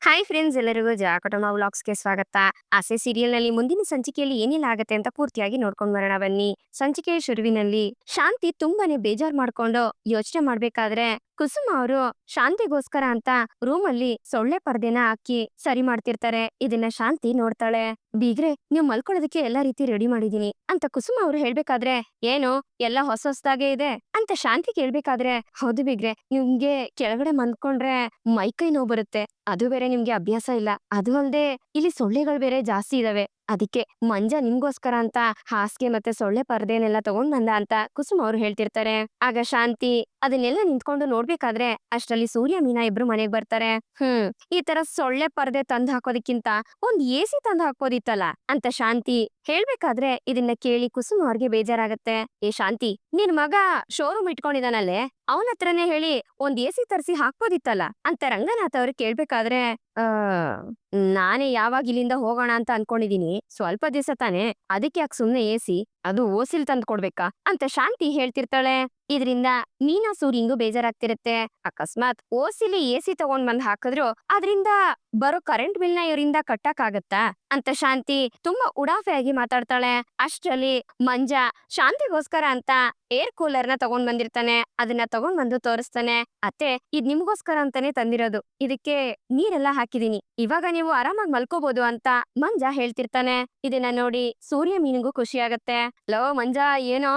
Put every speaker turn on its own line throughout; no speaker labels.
Hi friends, ಎಲ್ಲರಿಗೂ ಜಾಕಟಮ್ಮ ವ್ಲಾಗ್ಸ್‌ಗೆ ಸ್ವಾಗತ. ಆಸೆ ಸೀರಿಯಲ್‌ನಲ್ಲಿ ಮುಂದಿನ ಸಂಚಿಕೆಯಲ್ಲಿ ಏನೆಲ್ಲ ಆಗತ್ತೆ ಅಂತ ಪೂರ್ತಿಯಾಗಿ ನೋಡ್ಕೊಂಡ್ ಬರೋಣ ಬನ್ನಿ. ಸಂಚಿಕೆಯ ಶುರುವಿನಲ್ಲಿ ಶಾಂತಿ ತುಂಬಾನೇ ಬೇಜಾರ್ ಮಾಡ್ಕೊಂಡು ಯೋಚನೆ ಮಾಡ್ಬೇಕಾದ್ರೆ ಕುಸುಮ ಅವರು ಶಾಂತಿಗೋಸ್ಕರ ಅಂತ ರೂಮಲ್ಲಿ ಸೊಳ್ಳೆ ಪರ್ದೆನ ಹಾಕಿ ಸರಿ ಮಾಡ್ತಿರ್ತಾರೆ. ಇದನ್ನ ಶಾಂತಿ ನೋಡ್ತಾಳೆ. ಬೀಗ್ರೆ, ನೀವ್ ಮಲ್ಕೊಳ್ಳೋದಕ್ಕೆ ಎಲ್ಲಾ ರೀತಿ ರೆಡಿ ಮಾಡಿದೀನಿ ಅಂತ ಕುಸುಮ ಅವರು ಹೇಳ್ಬೇಕಾದ್ರೆ, ಏನು ಎಲ್ಲ ಹೊಸದಾಗೆ ಇದೆ ಅಂತ ಶಾಂತಿ ಕೇಳ್ಬೇಕಾದ್ರೆ, ಹೌದು ಬೀಗ್ರೆ, ನಿಮ್ಗೆ ಕೆಳಗಡೆ ಮಲ್ಕೊಂಡ್ರೆ ಮೈಕೈ ನೋವು ಬರುತ್ತೆ. ಅದು ಬೇರೆ ನಿಮ್ಗೆ ಅಭ್ಯಾಸ ಇಲ್ಲ. ಅದು ಅಲ್ದೆ ಇಲ್ಲಿ ಸೊಳ್ಳೆಗಳು ಬೇರೆ ಜಾಸ್ತಿ ಇದಾವೆ. ಅದಕ್ಕೆ ಮಂಜ ನಿಮ್ಗೋಸ್ಕರ ಅಂತ ಹಾಸಿಗೆ ಮತ್ತೆ ಸೊಳ್ಳೆ ಪರ್ದೆನೆಲ್ಲ ತಗೊಂಡ್ ಬಂದ ಅಂತ ಕುಸುಮ ಅವ್ರು ಹೇಳ್ತಿರ್ತಾರೆ. ಆಗ ಶಾಂತಿ ಅದನ್ನೆಲ್ಲ ನಿಂತ್ಕೊಂಡು ನೋಡ್ಬೇಕಾದ್ರೆ ಅಷ್ಟ್ರಲ್ಲಿ ಸೂರ್ಯ ಮೀನಾ ಇಬ್ರು ಮನೆಗ್ ಬರ್ತಾರೆ. ಈ ತರ ಸೊಳ್ಳೆ ಪರ್ದೆ ತಂದ್ ಹಾಕೋದಕ್ಕಿಂತ ಒಂದ್ ಎಸಿ ತಂದ್ ಹಾಕೋದಿತ್ತಲ್ಲ ಅಂತ ಶಾಂತಿ ಹೇಳ್ಬೇಕಾದ್ರೆ ಇದನ್ನ ಕೇಳಿ ಕುಸುಮ ಅವ್ರಿಗೆ ಬೇಜಾರಾಗತ್ತೆ. ಏ ಶಾಂತಿ, ನಿನ್ ಮಗ ಶೋರೂಮ್ ಇಟ್ಕೊಂಡಿದಾನಲ್ಲೇ, ಅವನ ಹತ್ರನೇ ಹೇಳಿ ಒಂದ್ ಎಸಿ ತರ್ಸಿ ಹಾಕ್ಬೋದಿತ್ತಲ್ಲ ಅಂತ ರಂಗನಾಥ್ ಅವ್ರು ಕೇಳ್ಬೇಕಾದ್ರೆ, ಆ ನಾನೇ ಯಾವಾಗ ಇಲ್ಲಿಂದ ಹೋಗೋಣ ಅಂತ ಅನ್ಕೊಂಡಿದೀನಿ. ಸ್ವಲ್ಪ ದಿವಸ ತಾನೆ, ಅದಕ್ಕೆ ಯಾಕೆ ಸುಮ್ನೆ ಎಸಿ, ಅದು ಓಸಿಲ್ ತಂದ್ ಕೊಡ್ಬೇಕಾ ಅಂತ ಶಾಂತಿ ಹೇಳ್ತಿರ್ತಾಳೆ. ಇದರಿಂದ ಮೀನಾ ಸೂರಿಂಗು ಬೇಜಾರಾಗ್ತಿರತ್ತೆ. ಅಕಸ್ಮಾತ್ ಓಸಿಲಿ ಎಸಿ ತಗೊಂಡ್ ಬಂದ್ ಹಾಕಿದ್ರು ಅದರಿಂದ ಬರೋ ಕರೆಂಟ್ ಬಿಲ್ನ ಇವರಿಂದ ಕಟ್ಟಕ್ ಆಗತ್ತಾ ಅಂತ ಶಾಂತಿ ತುಂಬಾ ಉಡಾಫೆಯಾಗಿ ಮಾತಾಡ್ತಾಳೆ. ಅಷ್ಟ್ರಲ್ಲಿ ಮಂಜ ಶಾಂತಿಗೋಸ್ಕರ ಅಂತ ಏರ್ ಕೂಲರ್ ನ ತಗೊಂಡ್ ಬಂದಿರ್ತಾನೆ. ಅದನ್ನ ತಗೊಂಡ್ ಬಂದು ತೋರಿಸ್ತಾನೆ. ಅತ್ತೆ, ಇದ್ ನಿಮ್ಗೋಸ್ಕರ ಅಂತಾನೆ ತಂದಿರೋದು. ಇದಕ್ಕೆ ನೀರೆಲ್ಲ ಹಾಕಿದೀನಿ, ಇವಾಗ ನೀವು ಆರಾಮಾಗಿ ಮಲ್ಕೋಬಹುದು ಅಂತ ಮಂಜ ಹೇಳ್ತಿರ್ತಾನೆ. ಇದನ್ನ ನೋಡಿ ಸೂರ್ಯ ಮೀನಿಗೂ ಖುಷಿ ಆಗತ್ತೆ. ಲೋ ಮಂಜ, ಏನೋ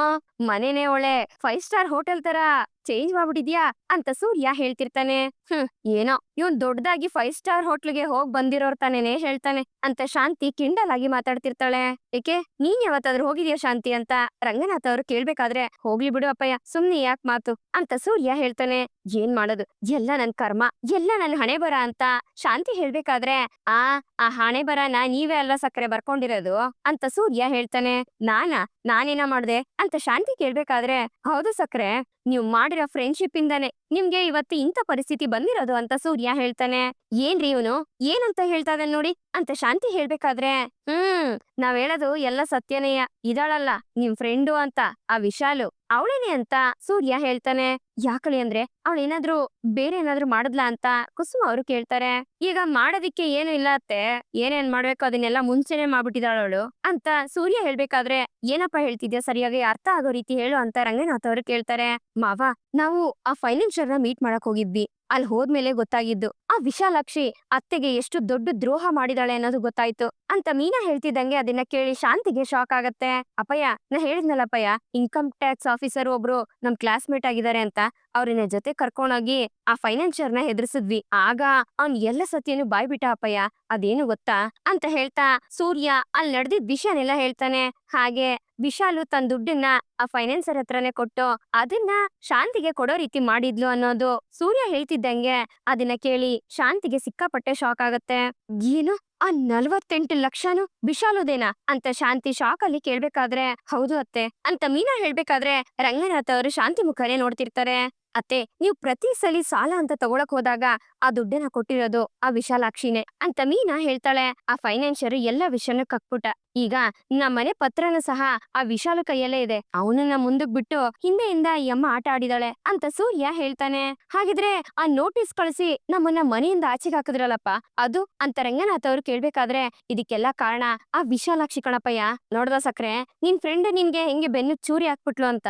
ಮನೇನೆ ಒಳ್ಳೆ 5 ಸ್ಟಾರ್ ಹೋಟೆಲ್ ತರ ಚೇಂಜ್ ಮಾಡ್ಬಿಟ್ಟಿದ್ಯಾ ಅಂತ ಸೂರ್ಯ ಹೇಳ್ತಿರ್ತಾನೆ. ಏನೋ ಇವನ್ ದೊಡ್ಡದಾಗಿ 5 ಸ್ಟಾರ್ ಹೋಟ್ಲಿಗೆ ಹೋಗ್ ಬಂದಿರೋರ್ ತಾನೇನೆ ಹೇಳ್ತಾನೆ ಅಂತ ಶಾಂತಿ ಕಿಂಡಲ್ ಆಗಿ ಮಾತಾಡ್ತಿರ್ತಾಳೆ. ಏಕೆ, ನೀನ್ ಯಾವತ್ತಾದ್ರೂ ಹೋಗಿದ್ಯಾ ಶಾಂತಿ ಅಂತ ರಂಗನಾಥ್ ಅವ್ರು ಕೇಳ್ಬೇಕಾದ್ರೆ, ಹೋಗ್ಲಿ ಬಿಡು ಅಪ್ಪಯ್ಯ, ಸುಮ್ನೆ ಯಾಕ್ ಮಾತು ಅಂತ ಸೂರ್ಯ ಹೇಳ್ತಾನೆ. ಏನ್ ಮಾಡೋದು, ಎಲ್ಲ ನನ್ ಕರ್ಮ, ಎಲ್ಲ ನನ್ ಹಣೆ ಬರ ಅಂತ ಶಾಂತಿ ಹೇಳ್ಬೇಕಾದ್ರೆ, ಆ ಆ ಹಣೆ ಬರನ ನೀವೇ ಅಲ್ವಾ ಸಕ್ಕರೆ ಬರ್ಕೊಂಡಿರೋದು ಅಂತ ಸೂರ್ಯ ಹೇಳ್ತಾನೆ. ನಾನೇನ ಮಾಡ್ದೆ ಅಂತ ಶಾಂತಿ ಕೇಳ್ಬೇಕಾದ್ರೆ, ಹೌದು ಸಕ್ರೆ, ನೀವ್ ಮಾಡಿರೋ ಫ್ರೆಂಡ್ಶಿಪ್ ಇಂದಾನೆ ನಿಮ್ಗೆ ಇವತ್ತು ಇಂಥ ಪರಿಸ್ಥಿತಿ ಬಂದಿರೋದು ಅಂತ ಸೂರ್ಯ ಹೇಳ್ತಾನೆ. ಏನ್ರಿ ಇವನು ಏನಂತ ಹೇಳ್ತಾ ಇದ್ದಾನೆ ನೋಡಿ ಅಂತ ಶಾಂತಿ ಹೇಳ್ಬೇಕಾದ್ರೆ, ನಾವ್ ಹೇಳೋದು ಎಲ್ಲ ಸತ್ಯನೇಯ. ಇದಾಳಲ್ಲ ನಿಮ್ ಫ್ರೆಂಡು ಅಂತ ಆ ವಿಶಾಲು, ಅವಳೇನೆ ಅಂತ ಸೂರ್ಯ ಹೇಳ್ತಾನೆ. ಯಾಕಳಿ ಅಂದ್ರೆ ಅವಳೇನಾದ್ರೂ ಬೇರೆ ಏನಾದ್ರೂ ಮಾಡದ್ಲಾ ಅಂತ ಕುಸುಮ ಅವರು ಕೇಳ್ತಾರೆ. ಈಗ ಮಾಡೋದಿಕ್ಕೆ ಏನು ಇಲ್ಲ ಅತ್ತೆ, ಏನೇನ್ ಮಾಡ್ಬೇಕು ಅದನ್ನೆಲ್ಲ ಮುಂಚೆನೆ ಮಾಡ್ಬಿಟ್ಟಿದಾಳವಳು ಅಂತ ಸೂರ್ಯ ಹೇಳ್ಬೇಕಾದ್ರೆ, ಏನಪ್ಪಾ ಹೇಳ್ತಿದ್ಯಾ, ಸರಿಯಾಗಿ ಅರ್ಥ ಆಗೋ ರೀತಿ ಹೇಳು ಅಂತ ರಂಗನಾಥ್ ಅವರು ಕೇಳ್ತಾರೆ. ಮಾವ, ನಾವು ಆ ಫೈನಾನ್ಷಿಯರ್ ನ ಮೀಟ್ ಮಾಡಕ್ ಹೋಗಿದ್ವಿ. ಅಲ್ಲಿ ಹೋದ್ಮೇಲೆ ಗೊತ್ತಾಗಿದ್ದು ಆ ವಿಶಾಲಾಕ್ಷಿ ಅತ್ತೆಗೆ ಎಷ್ಟು ದೊಡ್ಡ ದ್ರೋಹ ಮಾಡಿದಾಳೆ ಅನ್ನೋದು ಗೊತ್ತಾಯ್ತು ಅಂತ ಮೀನಾ ಹೇಳ್ತಿದ್ದಂಗೆ ಅದನ್ನ ಕೇಳಿ ಶಾಂತಿಗೆ ಶಾಕ್ ಆಗತ್ತೆ. ಅಪ್ಪಯ್ಯ, ನಾ ಹೇಳಿದ್ನಲ್ಲಪ್ಪಯ್ಯ, ಇನ್ಕಮ್ ಟ್ಯಾಕ್ಸ್ ಆಫೀಸರ್ ಒಬ್ರು ನಮ್ ಕ್ಲಾಸ್ಮೇಟ್ ಆಗಿದ್ದಾರೆ ಅಂತ, ಅವ್ರನ್ನ ಜೊತೆ ಕರ್ಕೊಂಡೋಗಿ ಆ ಫೈನಾನ್ಷಿಯರ್ ನ ಹೆದರ್ಸಿದ್ವಿ. ಆಗ ಅವ್ನ್ ಎಲ್ಲ ಸತ್ಯನು ಬಾಯ್ಬಿಟ್ಟ ಅಪ್ಪಯ್ಯ. ಅದೇನು ಗೊತ್ತಾ ಅಂತ ಹೇಳ್ತಾ ಸೂರ್ಯ ಅಲ್ಲಿ ನಡೆದಿದ್ ವಿಷಯನೆಲ್ಲ ಹೇಳ್ತಾನೆ. ಹಾಗೆ ವಿಶಾಲು ತನ್ನ ದುಡ್ಡನ್ನ ಆ ಫೈನಾನ್ಸರ್ ಹತ್ರನೇ ಕೊಟ್ಟು ಅದನ್ನ ಶಾಂತಿಗೆ ಕೊಡೋ ರೀತಿ ಮಾಡಿದ್ಲು ಅನ್ನೋದು ಸೂರ್ಯ ಹೇಳ್ತಿದ್ದಂಗೆ ಅದನ್ನ ಕೇಳಿ ಶಾಂತಿಗೆ ಸಿಕ್ಕಾಪಟ್ಟೆ ಶಾಕ್ ಆಗತ್ತೆ. ಏನು, ಆ 48 ಲಕ್ಷನು ವಿಶಾಲುದೇನಾ ಅಂತ ಶಾಂತಿ ಶಾಕ್ ಅಲ್ಲಿ ಕೇಳ್ಬೇಕಾದ್ರೆ, ಹೌದು ಅತ್ತೆ ಅಂತ ಮೀನಾ ಹೇಳ್ಬೇಕಾದ್ರೆ ರಂಗನಾಥ್ ಅವರು ಶಾಂತಿ ಮುಖನೇ ನೋಡ್ತಿರ್ತಾರೆ. ಅತ್ತೆ, ನೀವು ಪ್ರತಿ ಸಲಿ ಸಾಲ ಅಂತ ತಗೊಳಕ್ ಹೋದಾಗ ಆ ದುಡ್ಡನ್ನ ಕೊಟ್ಟಿರೋದು ಆ ವಿಶಾಲಾಕ್ಷಿನೇ ಅಂತ ಮೀನಾ ಹೇಳ್ತಾಳೆ. ಆ ಫೈನಾನ್ಷಿಯರ್ ಎಲ್ಲ ವಿಷಯನ ಕಕ್ಬಿಟ್ಟ. ಈಗ ನಮ್ಮ ಮನೆ ಪತ್ರನೂ ಸಹ ಆ ವಿಶಾಲ ಕೈಯಲ್ಲೇ ಇದೆ. ಅವನನ್ನ ಮುಂದಕ್ ಬಿಟ್ಟು ಹಿಂದೆಯಿಂದ ಈ ಅಮ್ಮ ಆಟ ಆಡಿದಾಳೆ ಅಂತ ಸೂರ್ಯ ಹೇಳ್ತಾನೆ. ಹಾಗಿದ್ರೆ ಆ ನೋಟಿಸ್ ಕಳಿಸಿ ನಮ್ಮನ್ನ ಮನೆಯಿಂದ ಆಚೆಗೆ ಹಾಕಿದ್ರಲ್ಲಪ್ಪ, ಅದು ಅಂತ ರಂಗನಾಥ್ ಅವ್ರು ಕೇಳ್ಬೇಕಾದ್ರೆ, ಇದಕ್ಕೆಲ್ಲ ಕಾರಣ ಆ ವಿಶಾಲಾಕ್ಷಿ ಕಣಪ್ಪಯ್ಯ. ನೋಡ್ದ ಸಕ್ರೆ, ನಿನ್ ಫ್ರೆಂಡ್ ನಿನ್ಗೆ ಹೆಂಗೆ ಬೆನ್ನು ಚೂರಿ ಹಾಕ್ಬಿಟ್ಲು ಅಂತ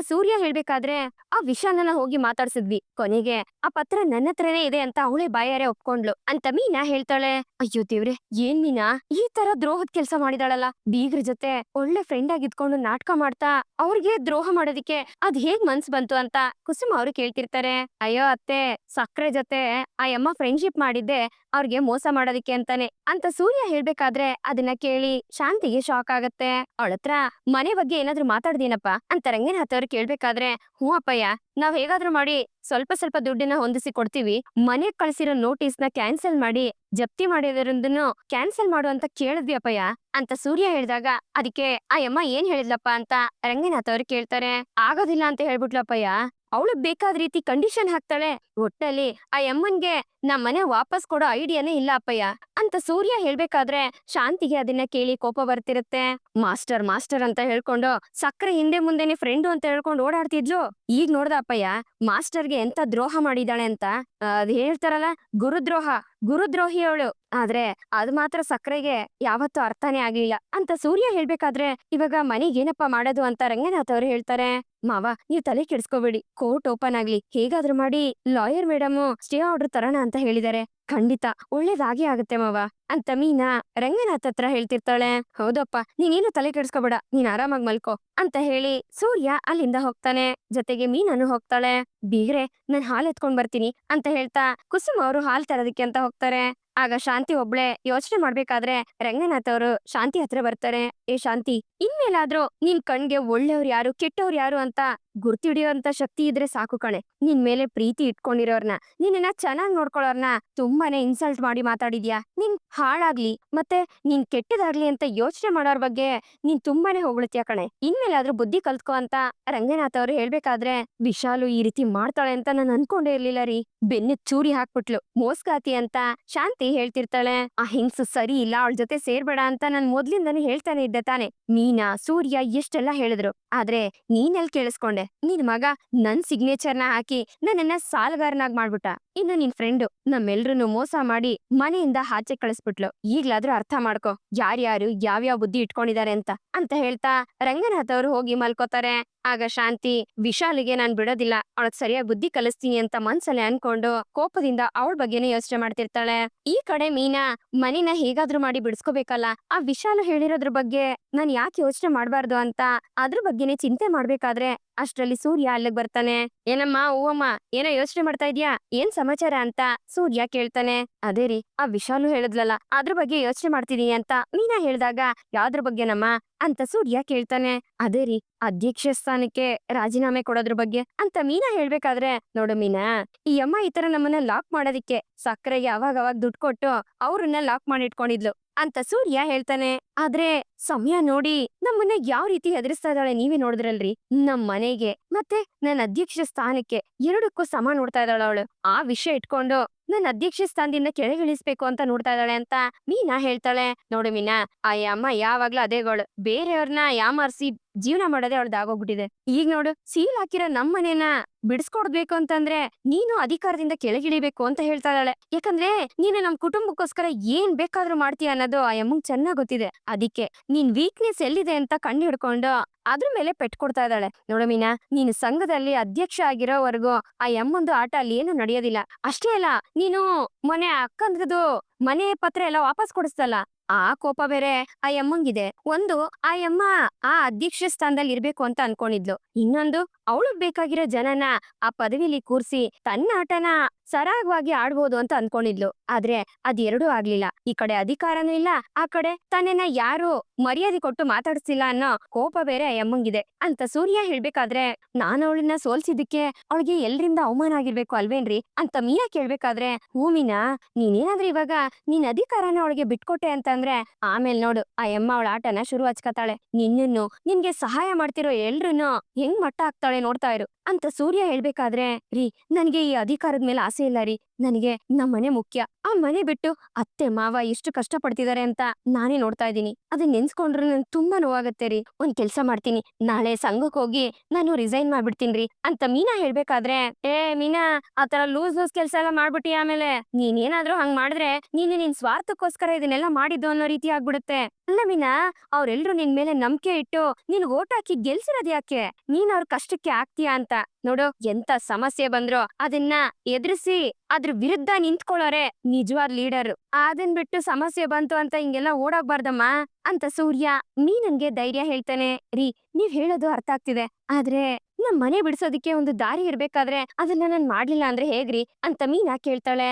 ಸೂರ್ಯ ಹೇಳ್ಬೇಕಾದ್ರೆ, ಆ ವಿಷಾಲನ ಹೋಗಿ ಮಾತಾಡ್ಸಿದ್ವಿ. ಕೊನೆಗೆ ಆ ಪತ್ರ ನನ್ನ ಹತ್ರನೇ ಇದೆ ಅಂತ ಅವಳೇ ಬಾಯಾರೆ ಒಪ್ಕೊಂಡ್ಲು ಅಂತ ಮೀನಾ ಹೇಳ್ತಾಳೆ. ಅಯ್ಯೋ ದೇವ್ರೆ, ಏನ್ ಮೀನಾ ಈ ತರ ದ್ರೋಹದ ಕೆಲ್ಸ ಮಾಡಿದಾಳಲ್ಲ. ಬೀಗ್ರ ಜೊತೆ ಒಳ್ಳೆ ಫ್ರೆಂಡ್ ಆಗಿ ಇದ್ಕೊಂಡು ನಾಟಕ ಮಾಡ್ತಾ ಅವ್ರಿಗೆ ದ್ರೋಹ ಮಾಡೋದಿಕ್ಕೆ ಅದ್ ಹೇಗ್ ಮನ್ಸ್ ಬಂತು ಅಂತ ಕುಸುಮ ಅವ್ರು ಕೇಳ್ತಿರ್ತಾರೆ. ಅಯ್ಯೋ ಅತ್ತೆ, ಸಕ್ರೆ ಜೊತೆ ಆ ಅಮ್ಮ ಫ್ರೆಂಡ್ಶಿಪ್ ಮಾಡಿದ್ದೆ ಅವ್ರಿಗೆ ಮೋಸ ಮಾಡೋದಿಕ್ಕೆ ಅಂತಾನೆ ಅಂತ ಸೂರ್ಯ ಹೇಳ್ಬೇಕಾದ್ರೆ ಅದನ್ನ ಕೇಳಿ ಶಾಂತಿಗೆ ಶಾಕ್ ಆಗತ್ತೆ. ಅವಳತ್ರ ಮನೆ ಬಗ್ಗೆ ಏನಾದ್ರು ಮಾತಾಡ್ದೇನಪ್ಪ ಅಂತ ರಂಗನಾಥ್ ಅವ್ರು ಕೇಳ್ಬೇಕಾದ್ರೆ, ಹ್ಞೂ ಅಪ್ಪಯ್ಯ, ನಾವ್ ಹೇಗಾದ್ರೂ ಮಾಡಿ ಸ್ವಲ್ಪ ಸ್ವಲ್ಪ ದುಡ್ಡನ್ನ ಹೊಂದಿಸಿ ಕೊಡ್ತೀವಿ. ಮನೆಗ್ ಕಳ್ಸಿರೋ ನೋಟಿಸ್ ನ ಕ್ಯಾನ್ಸಲ್ ಮಾಡಿ ಜಪ್ತಿ ಮಾಡಿದ್ರಿಂದನು ಕ್ಯಾನ್ಸಲ್ ಮಾಡು ಅಂತ ಕೇಳಿದ್ವಿ ಅಪ್ಪಯ್ಯ ಅಂತ ಸೂರ್ಯ ಹೇಳಿದಾಗ, ಅದಕ್ಕೆ ಆ ಅಮ್ಮ ಏನ್ ಹೇಳಿದ್ಲಪ್ಪ ಅಂತ ರಂಗನಾಥ್ ಅವ್ರು ಕೇಳ್ತಾರೆ. ಆಗೋದಿಲ್ಲ ಅಂತ ಹೇಳ್ಬಿಟ್ಲಪ್ಪಯ್ಯ. ಅವಳು ಬೇಕಾದ ರೀತಿ ಕಂಡೀಷನ್ ಹಾಕ್ತಾಳೆ. ಒಟ್ಟಲ್ಲಿ ಆ ಅಮ್ಮನ್ಗೆ ನಮ್ ಮನೆ ವಾಪಸ್ ಕೊಡೋ ಐಡಿಯಾನೇ ಇಲ್ಲ ಅಪ್ಪಯ್ಯ ಅಂತ ಸೂರ್ಯ ಹೇಳ್ಬೇಕಾದ್ರೆ ಶಾಂತಿಗೆ ಅದನ್ನ ಕೇಳಿ ಕೋಪ ಬರ್ತಿರುತ್ತೆ. ಮಾಸ್ಟರ್ ಮಾಸ್ಟರ್ ಅಂತ ಹೇಳ್ಕೊಂಡು ಸಕ್ರೆ ಹಿಂದೆ ಮುಂದೆನೆ ಫ್ರೆಂಡು ಅಂತ ಹೇಳ್ಕೊಂಡು ಓಡಾಡ್ತಿದ್ಲು. ಈಗ ನೋಡ್ದ ಅಪ್ಪಯ್ಯ, ಮಾಸ್ಟರ್ಗೆ ಎಂತ ದ್ರೋಹ ಮಾಡಿದಾಳೆ ಅಂತ. ಅದ್ ಹೇಳ್ತಾರಲ್ಲ, ಗುರುದ್ರೋಹ. ಗುರುದ್ರೋಹಿ ಅವಳು. ಆದ್ರೆ ಅದ್ ಮಾತ್ರ ಸಕ್ರೆಗೆ ಯಾವತ್ತೂ ಅರ್ಥನೇ ಆಗ್ಲಿಲ್ಲ ಅಂತ ಸೂರ್ಯ ಹೇಳ್ಬೇಕಾದ್ರೆ ಇವಾಗ ಮನೆಗ್ ಏನಪ್ಪಾ ಮಾಡೋದು ಅಂತ ರಂಗನಾಥ್ ಅವ್ರು ಹೇಳ್ತಾರೆ. ಮಾವ, ನೀವ್ ತಲೆ ಕೆಡ್ಸ್ಕೋಬೇಡಿ, ಕೋರ್ಟ್ ಓಪನ್ ಆಗ್ಲಿ, ಹೇಗಾದ್ರೂ ಮಾಡಿ ಲಾಯರ್ ಮೇಡಮ್ ಸ್ಟೇ ಆರ್ಡರ್ ತರೋಣ ಅಂತ ಹೇಳಿದಾರೆ. ಖಂಡಿತ ಒಳ್ಳೇದಾಗೇ ಆಗತ್ತೆ ಮಾವ ಅಂತ ಮೀನಾ ರಂಗನಾಥ್ ಹತ್ರ ಹೇಳ್ತಿರ್ತಾಳೆ. ಹೌದಪ್ಪ, ನೀನೇನು ತಲೆ ಕೆಡ್ಸ್ಕೋಬೇಡ, ನೀನ್ ಆರಾಮಾಗ್ ಮಲ್ಕೋ ಅಂತ ಹೇಳಿ ಸೂರ್ಯ ಅಲ್ಲಿಂದ ಹೋಗ್ತಾನೆ. ಜೊತೆಗೆ ಮೀನಾನು ಹೋಗ್ತಾಳೆ. ಬೀಗ್ರೆ, ನಾನ್ ಹಾಲ್ ಎತ್ಕೊಂಡ್ ಬರ್ತೀನಿ ಅಂತ ಹೇಳ್ತಾ ಕುಸುಮ್ ಅವರು ಹಾಲ್ ತರೋದಕ್ಕೆ ಅಂತ ಹೋಗ್ತಾರೆ. ಆಗ ಶಾಂತಿ ಒಬ್ಳೆ ಯೋಚನೆ ಮಾಡ್ಬೇಕಾದ್ರೆ ರಂಗನಾಥ್ ಅವರು ಶಾಂತಿ ಹತ್ರ ಬರ್ತಾರೆ. ಏ ಶಾಂತಿ, ಇನ್ಮೇಲಾದ್ರೂ ನಿನ್ ಕಣ್ಗೆ ಒಳ್ಳೆಯವ್ರು ಯಾರು ಕೆಟ್ಟವ್ರು ಯಾರು ಅಂತ ಗುರ್ತಿಡಿಯೋಂತ ಶಕ್ತಿ ಇದ್ರೆ ಸಾಕು ಕಣೆ. ನಿನ್ ಮೇಲೆ ಪ್ರೀತಿ ಇಟ್ಕೊಂಡಿರೋರ್ನ, ನಿನ್ನ ಚೆನ್ನಾಗ್ ನೋಡ್ಕೊಳ್ಳೋರ್ನ ತುಂಬಾನೇ ಇನ್ಸಲ್ಟ್ ಮಾಡಿ ಮಾತಾಡಿದ್ಯಾ. ನಿನ್ ಹಾಳಾಗ್ಲಿ ಮತ್ತೆ ನೀನ್ ಕೆಟ್ಟದಾಗ್ಲಿ ಅಂತ ಯೋಚನೆ ಮಾಡೋರ್ ಬಗ್ಗೆ ನೀನ್ ತುಂಬಾನೇ ಹೊಗಳ್ತೀಯ ಕಣೆ. ಇನ್ಮೇಲಾದ್ರೂ ಬುದ್ಧಿ ಕಲ್ತ್ಕೊ ಅಂತ ರಂಗನಾಥ್ ಅವ್ರು ಹೇಳ್ಬೇಕಾದ್ರೆ ವಿಶಾಲು ಈ ರೀತಿ ಮಾಡ್ತಾಳೆ ಅಂತ ನಾನು ಅನ್ಕೊಂಡೇ ಇರ್ಲಿಲ್ಲ ರೀ. ಬೆನ್ನಿಗ್ ಚೂರಿ ಹಾಕ್ಬಿಟ್ಲು, ಮೋಸ್ಗಾತಿ ಅಂತ ಶಾಂತಿ ಹೇಳ್ತಿರ್ತಾಳೆ. ಆ ಹಿಂಗ್ಸು ಸರಿ ಇಲ್ಲ, ಅವಳ ಜೊತೆ ಸೇರ್ಬೇಡ ಅಂತ ನಾನ್ ಮೊದ್ಲಿಂದಾನು ಹೇಳ್ತಾನೆ ಇದ್ದೆ ತಾನೆ. ಮೀನಾ ಸೂರ್ಯ ಎಷ್ಟೆಲ್ಲ ಹೇಳಿದ್ರು, ಆದ್ರೆ ನೀನೆಲ್ ಕೇಳಿಸ್ಕೊಂಡೆ. ನಿನ್ ಮಗ ನನ್ ಸಿಗ್ನೇಚರ್ನ ಹಾಕಿ ನನ್ನನ್ನ ಸಾಲಗಾರನಾಗ್ ಮಾಡ್ಬಿಟ್ಟ. ಇನ್ನು ನಿನ್ ಫ್ರೆಂಡು ನಮ್ಮೆಲ್ರನ್ನು ಮೋಸ ಮಾಡಿ ಮನೆಯಿಂದ ಆಚೆ ಕಳಿಸ್ಬಿಟ್ಲು. ಈಗ್ಲಾದ್ರೂ ಅರ್ಥ ಮಾಡ್ಕೊ ಯಾರ್ಯಾರು ಯಾವ್ಯಾವ ಬುದ್ಧಿ ಇಟ್ಕೊಂಡಿದ್ದಾರೆ ಅಂತ ಹೇಳ್ತಾ ರಂಗನಾಥ್ ಅವ್ರು ಹೋಗಿ ಮಲ್ಕೋತಾರೆ. ಆಗ ಶಾಂತಿ ವಿಶಾಲಿಗೆ ನಾನ್ ಬಿಡೋದಿಲ್ಲ, ಅವಳಗ್ ಸರಿಯಾಗಿ ಬುದ್ಧಿ ಕಲಿಸ್ತೀನಿ ಅಂತ ಮನ್ಸಲ್ಲೇ ಅನ್ಕೊಂಡು ಕೋಪದಿಂದ ಅವಳ ಬಗ್ಗೆನೇ ಯೋಚನೆ ಮಾಡ್ತಿರ್ತಾಳೆ. ಈ ಕಡೆ ಮೀನಾ ಮನಿನ ಹೇಗಾದ್ರೂ ಮಾಡಿ ಬಿಡಿಸ್ಕೋಬೇಕಲ್ಲ, ಆ ವಿಶಾಲು ಹೇಳಿರೋದ್ರ ಬಗ್ಗೆ ನಾನ್ ಯಾಕೆ ಯೋಚನೆ ಮಾಡ್ಬಾರ್ದು ಅಂತ ಅದ್ರ ಬಗ್ಗೆನೇ ಚಿಂತೆ ಮಾಡ್ಬೇಕಾದ್ರೆ ಅಷ್ಟ್ರಲ್ಲಿ ಸೂರ್ಯ ಅಲ್ಲಿಗ್ ಬರ್ತಾನೆ. ಏನಮ್ಮ ಹೂವಮ್ಮ, ಏನೋ ಯೋಚನೆ ಮಾಡ್ತಾ ಇದ್ಯಾ, ಏನ್ ಸಮಾಚಾರ ಅಂತ ಸೂರ್ಯ ಕೇಳ್ತಾನೆ. ಅದೇ ರೀ, ಆ ವಿಶಾಲು ಹೇಳಿದ್ಲಲ್ಲ ಅದ್ರ ಬಗ್ಗೆ ಯೋಚನೆ ಮಾಡ್ತಿದೀನಿ ಅಂತ ಮೀನಾ ಹೇಳ್ದಾಗ ಯಾವ್ದ್ರ ಬಗ್ಗೆನಮ್ಮ ಅಂತ ಸೂರ್ಯ ಕೇಳ್ತಾನೆ. ಅದೇ ರೀ, ಅಧ್ಯಕ್ಷ ಸ್ಥಾನಕ್ಕೆ ರಾಜೀನಾಮೆ ಕೊಡೋದ್ರ ಬಗ್ಗೆ ಅಂತ ಮೀನಾ ಹೇಳ್ಬೇಕಾದ್ರೆ, ನೋಡು ಮೀನಾ, ಈ ಅಮ್ಮ ಈ ತರ ನಮ್ಮನ್ನ ಲಾಕ್ ಮಾಡೋದಿಕ್ಕೆ ಸಕ್ಕರೆಗೆ ಅವಾಗ ದುಡ್ಡು ಕೊಟ್ಟು ಅವ್ರನ್ನ ಲಾಕ್ ಮಾಡಿಟ್ಕೊಂಡಿದ್ಲು ಅಂತ ಸೂರ್ಯ ಹೇಳ್ತಾನೆ. ಆದ್ರೆ ಸಮಯ ನೋಡಿ ನಮ್ಮನ್ನ ಯಾವ ರೀತಿ ಹೆದರಿಸ್ತಾ ಇದ್ದಾಳೆ ನೀವೇ ನೋಡಿದ್ರಲ್ರಿ. ನಮ್ ಮನೆಗೆ ಮತ್ತೆ ನನ್ನ ಅಧ್ಯಕ್ಷ ಸ್ಥಾನಕ್ಕೆ ಎರಡಕ್ಕೂ ಸಮ ನೋಡ್ತಾ ಇದ್ದಾಳ ಅವಳು. ಆ ವಿಷಯ ಇಟ್ಕೊಂಡು ನನ್ನ ಅಧ್ಯಕ್ಷ ಸ್ಥಾನದಿಂದ ಕೆಳಗಿಳಿಸ್ಬೇಕು ಅಂತ ನೋಡ್ತಾ ಇದ್ದಾಳೆ ಅಂತ ಮೀನಾ ಹೇಳ್ತಾಳೆ. ನೋಡು ಮೀನಾ, ಆ ಅಮ್ಮ ಯಾವಾಗ್ಲೂ ಅದೇಗೋಳು, ಬೇರೆಯವ್ರನ್ನ ಯಾಮಾರ್ಸಿ ಜೀವನ ಮಾಡೋದೇ ಅವಳ್ದಾಗೋಗ್ಬಿಟ್ಟಿದೆ. ಈಗ ನೋಡು, ಸೀಲ್ ಹಾಕಿರೋ ನಮ್ಮನೇನ ಬಿಡಿಸ್ಕೊಡ್ಬೇಕು ಅಂತಂದ್ರೆ ನೀನು ಅಧಿಕಾರದಿಂದ ಕೆಳಗಿಳಿಬೇಕು ಅಂತ ಹೇಳ್ತಾ ಇದ್ದಾಳೆ. ಯಾಕಂದ್ರೆ ನೀನು ನಮ್ ಕುಟುಂಬಕ್ಕೋಸ್ಕರ ಏನ್ ಬೇಕಾದ್ರೂ ಮಾಡ್ತೀಯ ಅನ್ನೋದು ಆ ಅಮ್ಮಂಗ್ ಚೆನ್ನಾಗ್ ಗೊತ್ತಿದೆ. ಅದಕ್ಕೆ ನೀನ್ ವೀಕ್ನೆಸ್ ಎಲ್ಲಿದೆ ಅಂತ ಕಂಡು ಹಿಡ್ಕೊಂಡು ಅದ್ರ ಮೇಲೆ ಪೆಟ್ ಕೊಡ್ತಾ ಇದ್ದಾಳೆ. ನೋಡು ಮೀನಾ, ನೀನು ಸಂಘದಲ್ಲಿ ಅಧ್ಯಕ್ಷ ಆಗಿರೋವರೆಗೂ ಆ ಅಮ್ಮಂದು ಆಟ ಅಲ್ಲಿ ಏನು ನಡೆಯೋದಿಲ್ಲ. ಅಷ್ಟೇ ಅಲ್ಲ, ನೀನು ಮೊನ್ನೆ ಅಕ್ಕಂದ್ರದು ಮನೆ ಪತ್ರ ಎಲ್ಲ ವಾಪಸ್ ಕೊಡಿಸ್ತಲ್ಲ, ಆ ಕೋಪ ಬೇರೆ ಆ ಅಮ್ಮಂಗಿದೆ. ಒಂದು, ಆ ಅಮ್ಮ ಆ ಅಧ್ಯಕ್ಷ ಸ್ಥಾನದಲ್ಲಿ ಇರ್ಬೇಕು ಅಂತ ಅನ್ಕೊಂಡಿದ್ಲು. ಇನ್ನೊಂದು, ಅವಳಗ್ ಬೇಕಾಗಿರೋ ಜನನ ಆ ಪದವಿಲಿ ಕೂರ್ಸಿ ತನ್ನ ಆಟನ ಸರಾಗವಾಗಿ ಆಡ್ಬೋದು ಅಂತ ಅನ್ಕೊಂಡಿದ್ಲು. ಆದ್ರೆ ಅದೆರಡೂ ಆಗ್ಲಿಲ್ಲ. ಈ ಕಡೆ ಅಧಿಕಾರನೂ ಇಲ್ಲ, ಆ ಕಡೆ ತನ್ನನ್ನ ಯಾರು ಮರ್ಯಾದೆ ಕೊಟ್ಟು ಮಾತಾಡ್ಸಿಲ್ಲ ಅನ್ನೋ ಕೋಪ ಬೇರೆ ಆ ಅಮ್ಮಂಗಿದೆ ಅಂತ ಸೂರ್ಯ ಹೇಳ್ಬೇಕಾದ್ರೆ, ನಾನು ಅವಳನ್ನ ಸೋಲ್ಸಿದ್ದಕ್ಕೆ ಅವಳಿಗೆ ಎಲ್ರಿಂದ ಅವಮಾನ ಆಗಿರ್ಬೇಕು ಅಲ್ವೇನ್ರಿ ಅಂತ ಮೀನಾ ಕೇಳ್ಬೇಕಾದ್ರೆ, ಹೂ ಮೀನಾ, ನೀನೇನಾದ್ರೂ ಇವಾಗ ನೀನ್ ಅಧಿಕಾರನ ಅವಳಿಗೆ ಬಿಟ್ಕೊಟ್ಟೆ ಅಂತಂದ್ರೆ ಆಮೇಲೆ ನೋಡು ಆ ಅಮ್ಮ ಅವಳ ಆಟನ ಶುರು ಹಚ್ಕತಾಳೆ. ನಿನ್ನನ್ನು ನಿನ್ಗೆ ಸಹಾಯ ಮಾಡ್ತಿರೋ ಎಲ್ರೂನು ಹೆಂಗ್ ಮಟ್ಟ ಹಾಕ್ತಾಳೆ ನೋಡ್ತಾ ಇರು ಅಂತ ಸೂರ್ಯ ಹೇಳ್ಬೇಕಾದ್ರೆ, ರೀ, ನನ್ಗೆ ಈ ಅಧಿಕಾರದ ಮೇಲೆ ಆಸೆ ಇಲ್ಲ ರೀ, ನನಗೆ ನಮ್ಮ ಮನೆ ಮುಖ್ಯ. ಆ ಮನೆ ಬಿಟ್ಟು ಅತ್ತೆ ಮಾವ ಎಷ್ಟು ಕಷ್ಟ ಪಡ್ತಿದಾರೆ ಅಂತ ನಾನೇ ನೋಡ್ತಾ ಇದ್ದೀನಿ. ಅದನ್ನ ನೆನ್ಸ್ಕೊಂಡ್ರೆ ನನ್ ತುಂಬಾ ನೋವಾಗತ್ತೆ ರೀ. ಒಂದ್ ಕೆಲ್ಸ ಮಾಡ್ತೀನಿ, ನಾಳೆ ಸಂಘಕ್ಕೆ ಹೋಗಿ ನಾನು ರಿಸೈನ್ ಮಾಡ್ಬಿಡ್ತೀನ್ರಿ ಅಂತ ಮೀನಾ ಹೇಳ್ಬೇಕಾದ್ರೆ, ಏ ಮೀನಾ, ಆತರ ಲೂಸ್ ಕೆಲ್ಸ ಎಲ್ಲ ಮಾಡ್ಬಿಟ್ಟಿ, ಆಮೇಲೆ ನೀನೇನಾದ್ರೂ ಹಂಗ್ ಮಾಡಿದ್ರೆ ನೀನು ನಿನ್ ಸ್ವಾರ್ಥಕ್ಕೋಸ್ಕರ ಇದನ್ನೆಲ್ಲ ಮಾಡಿದ್ದು ಅನ್ನೋ ರೀತಿ ಆಗ್ಬಿಡುತ್ತೆ. ಅಲ್ಲ ಮೀನಾ, ಅವ್ರೆಲ್ರು ನಿನ್ ಮೇಲೆ ನಂಬಿಕೆ ಇಟ್ಟು ನಿನ್ ಓಟ್ ಹಾಕಿ ಗೆಲ್ಸಿರೋದ್ ಯಾಕೆ? ನೀನ್ ಅವ್ರ ಕಷ್ಟಕ್ಕೆ ಆಗ್ತೀಯಾ ಅಂತ. ನೋಡು, ಎಂತ ಸಮಸ್ಯೆ ಬಂದ್ರು ಅದನ್ನ ಎದುರಿಸಿ ಅದ್ರ ವಿರುದ್ಧ ನಿಂತ್ಕೊಳ್ಳೋರೆ ನಿಜವಾದ ಲೀಡರ್. ಅದನ್ ಬಿಟ್ಟು ಸಮಸ್ಯೆ ಬಂತು ಅಂತ ಹಿಂಗೆಲ್ಲ ಓಡಾಗ್ಬಾರ್ದಮ್ಮ ಅಂತ ಸೂರ್ಯ ಮೀನನ್ಗೆ ಧೈರ್ಯ ಹೇಳ್ತಾನೆ. ರೀ, ನೀವ್ ಹೇಳೋದು ಅರ್ಥ ಆಗ್ತಿದೆ, ಆದ್ರೆ ನಮ್ ಮನೆ ಬಿಡಿಸೋದಿಕ್ಕೆ ಒಂದು ದಾರಿ ಇರ್ಬೇಕಾದ್ರೆ ಅದನ್ನ ನಾನ್ ಮಾಡ್ಲಿಲ್ಲ ಅಂದ್ರೆ ಹೇಗ್ರಿ ಅಂತ ಮೀನಾ ಕೇಳ್ತಾಳೆ.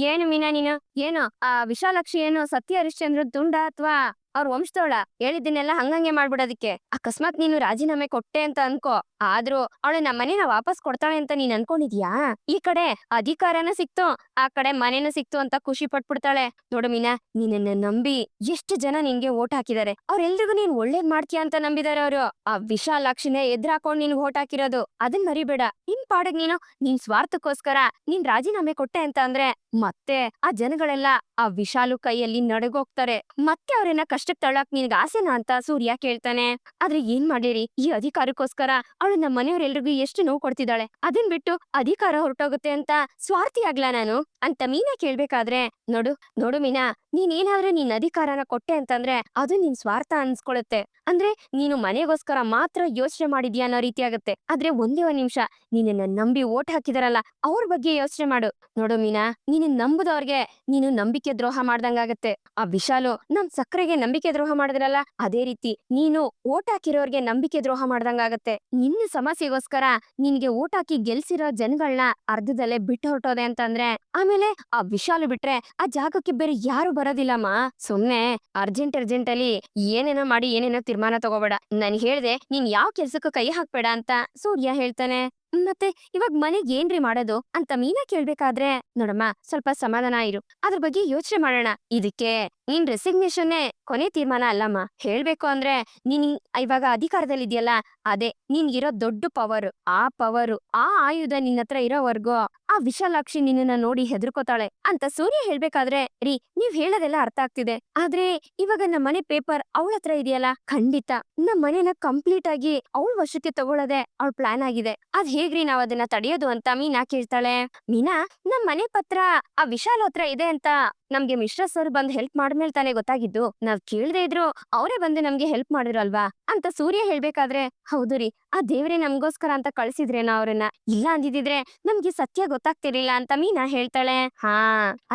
ಏನು ಮೀನಾ ನೀನು, ಏನು ಆ ವಿಶಾಲಾಕ್ಷಿ ಏನು ಸತ್ಯ ಹರಿಶ್ಚಂದ್ರ ತುಂಡ ಅಥವಾ ಅವ್ರ ವಂಶದವಳ? ಹೇಳಿದ್ದನ್ನೆಲ್ಲ ಹಂಗಂಗೆ ಮಾಡ್ಬಿಡೋದಿಕ್ಕೆ ಅಕಸ್ಮಾತ್ ನೀನು ರಾಜೀನಾಮೆ ಕೊಟ್ಟೆ ಅಂತ ಅನ್ಕೋ, ಆದ್ರೂ ಅವಳು ನಮ್ಮ ಮನೇನ ವಾಪಸ್ ಕೊಡ್ತಾಳೆ ಅಂತ ನೀನ್ ಅನ್ಕೊಂಡಿದ್ಯಾ? ಈ ಕಡೆ ಅಧಿಕಾರನೂ ಸಿಕ್ತು, ಆ ಕಡೆ ಮನೇನೂ ಸಿಕ್ತು ಅಂತ ಖುಷಿ ಪಟ್ಬಿಡ್ತಾಳೆ. ನೋಡು ಮೀನಾ, ನೀನನ್ನ ನಂಬಿ ಎಷ್ಟು ಜನ ನಿನ್ಗೆ ಓಟ್ ಹಾಕಿದ್ದಾರೆ, ಅವ್ರೆಲ್ರಿಗೂ ನೀನ್ ಒಳ್ಳೇದ್ ಮಾಡ್ತೀಯ ಅಂತ ನಂಬಿದಾರೆ ಅವರು. ಆ ವಿಶಾಲಾಕ್ಷಿನೇ ಎದ್ರಾಕೊಂಡ್ ನಿನ್ ಓಟ್ ಹಾಕಿರೋದು, ಅದನ್ ಮರಿಬೇಡ. ನಿನ್ ಪಾಡಗ್ ನಿನ್ ಸ್ವಾರ್ಥಕ್ಕೋಸ್ಕರ ನೀನ್ ರಾಜೀನಾಮೆ ಕೊಟ್ಟೆ ಅಂತ ಅಂದ್ರೆ ಮತ್ತೆ ಆ ಜನಗಳೆಲ್ಲ ಆ ವಿಶಾಲು ಕೈಯಲ್ಲಿ ನಡಗೋಗ್ತಾರೆ, ಮತ್ತೆ ಅವ್ರನ್ನ ಕಷ್ಟಕ್ ತಳ್ಳಾಕ್ ನಿನ್ಗೆ ಆಸೆನಾ ಅಂತ ಸೂರ್ಯ ಕೇಳ್ತಾನೆ. ಆದ್ರೆ ಏನ್ ಮಾಡ್ಲಿರಿ, ಈ ಅಧಿಕಾರಕ್ಕೋಸ್ಕರ ಅವಳು ನಮ್ಮ ಮನೆಯವ್ರೆಲ್ರಿಗೂ ಎಷ್ಟು ನೋವು ಕೊಡ್ತಿದ್ದಾಳೆ. ಅದನ್ ಬಿಟ್ಟು ಅಧಿಕಾರ ಹೊರಟೋಗುತ್ತೆ ಅಂತ ಸ್ವಾರ್ಥಿ ಆಗ್ಲಾ ನಾನು ಅಂತ ಮೀನಾ ಕೇಳ್ಬೇಕಾದ್ರೆ, ನೋಡು ನೋಡು ಮೀನಾ, ನೀನೇನಾದ್ರೂ ನಿನ್ ಅಧಿಕಾರನ ಕೊಟ್ಟೆ ಅಂತಂದ್ರೆ ಅದು ನಿನ್ ಸ್ವಾರ್ಥ ಅನ್ಸ್ಕೊಳುತ್ತೆ. ಅಂದ್ರೆ ನೀನು ಮನೆಗೋಸ್ಕರ ಮಾತ್ರ ಯೋಚನೆ ಮಾಡಿದ್ಯಾ ಅನ್ನೋ ರೀತಿ ಆಗುತ್ತೆ. ಆದ್ರೆ ಒಂದೇ ಒಂದ್ ನಿಮಿಷ ನಿನ್ನ ನಂಬಿ ಓಟ್ ಹಾಕಿದಾರಲ್ಲ ಅವ್ರ ಬಗ್ಗೆ ಯೋಚನೆ ಮಾಡು. ನೋಡು ಮೀನಾ, ನೀನು ನಂಬುದವ್ರಿಗೆ ನೀನು ನಂಬಿಕೆ ದ್ರೋಹ ಮಾಡ್ದಂಗಾಗತ್ತೆ. ಆ ವಿಶಾಲು ನಮ್ ಸಕ್ಕರೆಗೆ ನಂಬಿಕೆ ದ್ರೋಹ ಮಾಡಿದ್ರಲ್ಲ, ಅದೇ ರೀತಿ ನೀನು ಓಟ್ ಹಾಕಿರೋರ್ಗೆ ನಂಬಿಕೆ ದ್ರೋಹ ಮಾಡ್ದಂಗಾಗತ್ತೆ. ನಿನ್ನ ಸಮಸ್ಯೆಗೋಸ್ಕರ ನಿನ್ಗೆ ಓಟ್ ಹಾಕಿ ಗೆಲ್ಸಿರೋ ಜನಗಳನ್ನ ಅರ್ಧದಲ್ಲೇ ಬಿಟ್ಟು ಹೊರಟೋದೆ ಅಂತಂದ್ರೆ ಆಮೇಲೆ ಆ ವಿಶಾಲು ಬಿಟ್ರೆ ಆ ಜಾಗಕ್ಕೆ ಬೇರೆ ಯಾರು ಬರೋದಿಲ್ಲಮ್ಮ. ಸುಮ್ನೆ ಅರ್ಜೆಂಟ್ ಅಲ್ಲಿ ಏನೇನೋ ಮಾಡಿ ಏನೇನೋ ತೀರ್ಮಾನ ತಗೋಬೇಡ. ನನ್ ಹೇಳ್ದೆ ನೀನ್ ಯಾವ ಕೆಲ್ಸಕ್ಕೂ ಕೈ ಹಾಕ್ಬೇಡ ಅಂತ ಸೂರ್ಯ ಹೇಳ್ತಾನೆ. ಮತ್ತೆ ಇವಾಗ ಮನೆಗ್ ಏನ್ರಿ ಮಾಡೋದು ಅಂತ ಮೀನಾ ಕೇಳ್ಬೇಕಾದ್ರೆ, ನೋಡಮ್ಮ ಸ್ವಲ್ಪ ಸಮಾಧಾನ ಇರು, ಅದ್ರ ಬಗ್ಗೆ ಯೋಚನೆ ಮಾಡೋಣ. ಇದಕ್ಕೆ ನೀನ್ ರೆಸಿಗ್ನೇಷನ್ನೇ ಕೊನೆ ತೀರ್ಮಾನ ಅಲ್ಲಮ್ಮ. ಹೇಳ್ಬೇಕು ಅಂದ್ರೆ ನೀನ್ ಇವಾಗ ಅಧಿಕಾರದಲ್ಲಿದ್ಯಲ್ಲ, ಅದೇ ನಿನ್ಗಿರೋ ದೊಡ್ಡ ಪವರ್. ಆ ಆಯುಧ ನಿನ್ನ ಹತ್ರ ಇರೋವರ್ಗು ಆ ವಿಶಾಲಾಕ್ಷಿ ನಿನ್ನನ್ನ ನೋಡಿ ಹೆದರ್ಕೋತಾಳೆ ಅಂತ ಸೂರ್ಯ ಹೇಳ್ಬೇಕಾದ್ರೆ, ರೀ ನೀವ್ ಹೇಳೋದೆಲ್ಲ ಅರ್ಥ ಆಗ್ತಿದೆ. ಆದ್ರೆ ಇವಾಗ ನಮ್ಮ ಮನೆ ಪೇಪರ್ ಅವಳ ಹತ್ರ ಇದೆಯಲ್ಲ, ಖಂಡಿತ ನಮ್ ಮನೆನ ಕಂಪ್ಲೀಟ್ ಆಗಿ ಅವಳ ವಶಕ್ಕೆ ತಗೊಳ್ಳೋದೆ ಅವಳ ಪ್ಲಾನ್ ಆಗಿದೆ. ಅದ್ ಹೇಗ್ರಿ ನಾವ್ ಅದನ್ನ ತಡೆಯೋದು ಅಂತ ಮೀನಾ ಕೇಳ್ತಾಳೆ. ಮೀನಾ, ನಮ್ ಮನೆ ಪತ್ರ ಆ ವಿಶಾಲ್ ಹತ್ರ ಇದೆ ಅಂತ ನಮ್ಗೆ ಮಿಶ್ರಾ ಸರ್ ಬಂದ್ ಹೆಲ್ಪ್ ಮಾಡ್ಮೇಲೆ ತಾನೇ ಗೊತ್ತಾಗಿದ್ದು. ನಾವ್ ಕೇಳ್ದೆ ಇದ್ರು ಅವರೇ ಬಂದು ನಮ್ಗೆ ಹೆಲ್ಪ್ ಮಾಡಿದ್ರಲ್ವಾ ಅಂತ ಸೂರ್ಯ ಹೇಳ್ಬೇಕಾದ್ರೆ, ಹೌದು ರೀ, ಆ ದೇವ್ರೆ ನಮ್ಗೋಸ್ಕರ ಅಂತ ಕಳ್ಸಿದ್ರೇನೋ ಅವ್ರನ್ನ. ಇಲ್ಲ ಅಂದಿದ್ರೆ ನಮ್ಗೆ ಸತ್ಯ ಗೊತ್ತಾಗ್ತಿರ್ಲಿಲ್ಲ ಅಂತ ಮೀನಾ ಹೇಳ್ತಾಳೆ. ಹಾ,